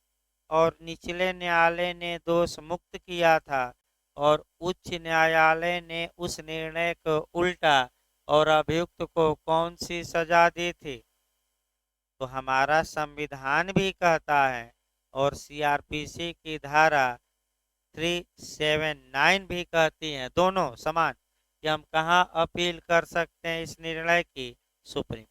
और निचले न्यायालय ने दोष मुक्त किया था और उच्च न्यायालय ने उस निर्णय को उल्टा और अभियुक्त को कौन सी सजा दी थी? तो हमारा संविधान भी कहता है और सीआरपीसी की धारा 379 भी कहती है, दोनों समान, कि हम कहाँ अपील कर सकते हैं इस निर्णय की? सुप्रीम।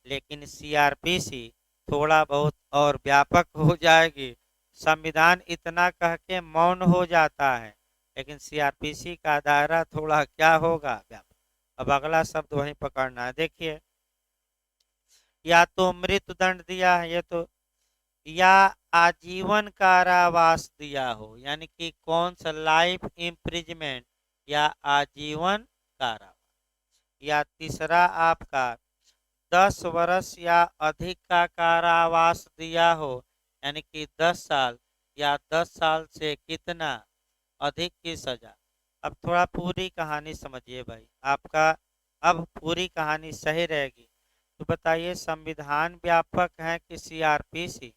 लेकिन सीआरपीसी थोड़ा बहुत और व्यापक हो जाएगी। संविधान इतना कह के मौन हो जाता है, लेकिन सीआरपीसी का दायरा थोड़ा क्या होगा? व्यापक। अब अगला शब्द वहीं पकड़ना है। देखिए, या तो मृत्यु दंड दिया है, ये तो, या आजीवन कारावास दिया हो, यानी कि कौन सा? लाइफ इम्प्रिजमेंट या आजीवन कारावास। या तीसरा आपका 10 वर्ष या अधिक का कारावास दिया हो, यानी कि 10 साल या 10 साल से कितना अधिक की सजा। अब थोड़ा पूरी कहानी समझिए भाई। आपका अब पूरी कहानी सही रहेगी। तो बताइए संविधान व्यापक है कि सीआरपीसी?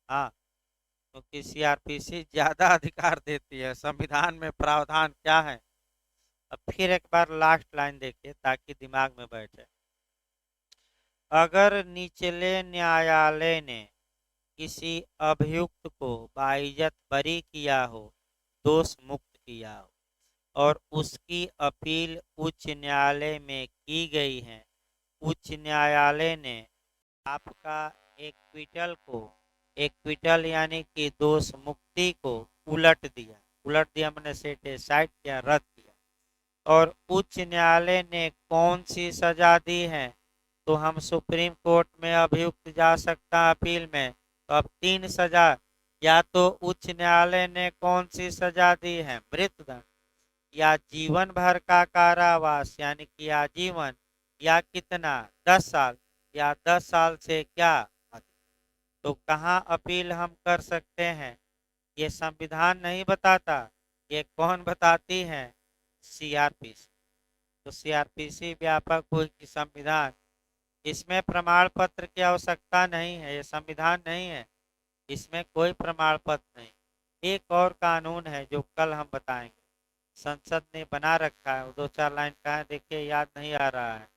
हाँ, क्योंकि सीआरपीसी ज्यादा अधिकार देती है। संविधान में प्रावधान क्या है? अब फिर एक बार लास्ट लाइन देखिए ताकि दिमाग में बैठे। अगर निचले न्यायालय ने किसी अभियुक्त को बाइज्जत बरी किया हो, दोष मुक्त किया हो, और उसकी अपील उच्च न्यायालय में की गई है, उच्च न्यायालय ने आपका एक्विटल यानी कि दोष मुक्ति को उलट दिया मैंने सेटिस्फाइड किया, रद्द किया। और उच्च न्यायालय ने कौन सी सजा दी है? तो हम सुप्रीम कोर्ट में अभियुक्त जा सकता अपील में। तो अब 3 सजा, या तो उच्च न्यायालय ने कौन सी सजा दी है? मृत्युदंड, या जीवन भर का कारावास यानी कि आजीवन, या कितना 10 साल, या 10 साल से क्या अधिक। तो कहाँ अपील हम कर सकते हैं? ये संविधान नहीं बताता, ये कौन बताती है? सीआरपीसी। तो सीआरपीसी व्यापक हुई कि संविधान? इसमें प्रमाण पत्र की आवश्यकता नहीं है, ये संविधान नहीं है, इसमें कोई प्रमाण पत्र नहीं। एक और कानून है जो कल हम बताएंगे, संसद ने बना रखा है, वो 2-4 लाइन का है, देखिए याद नहीं आ रहा है।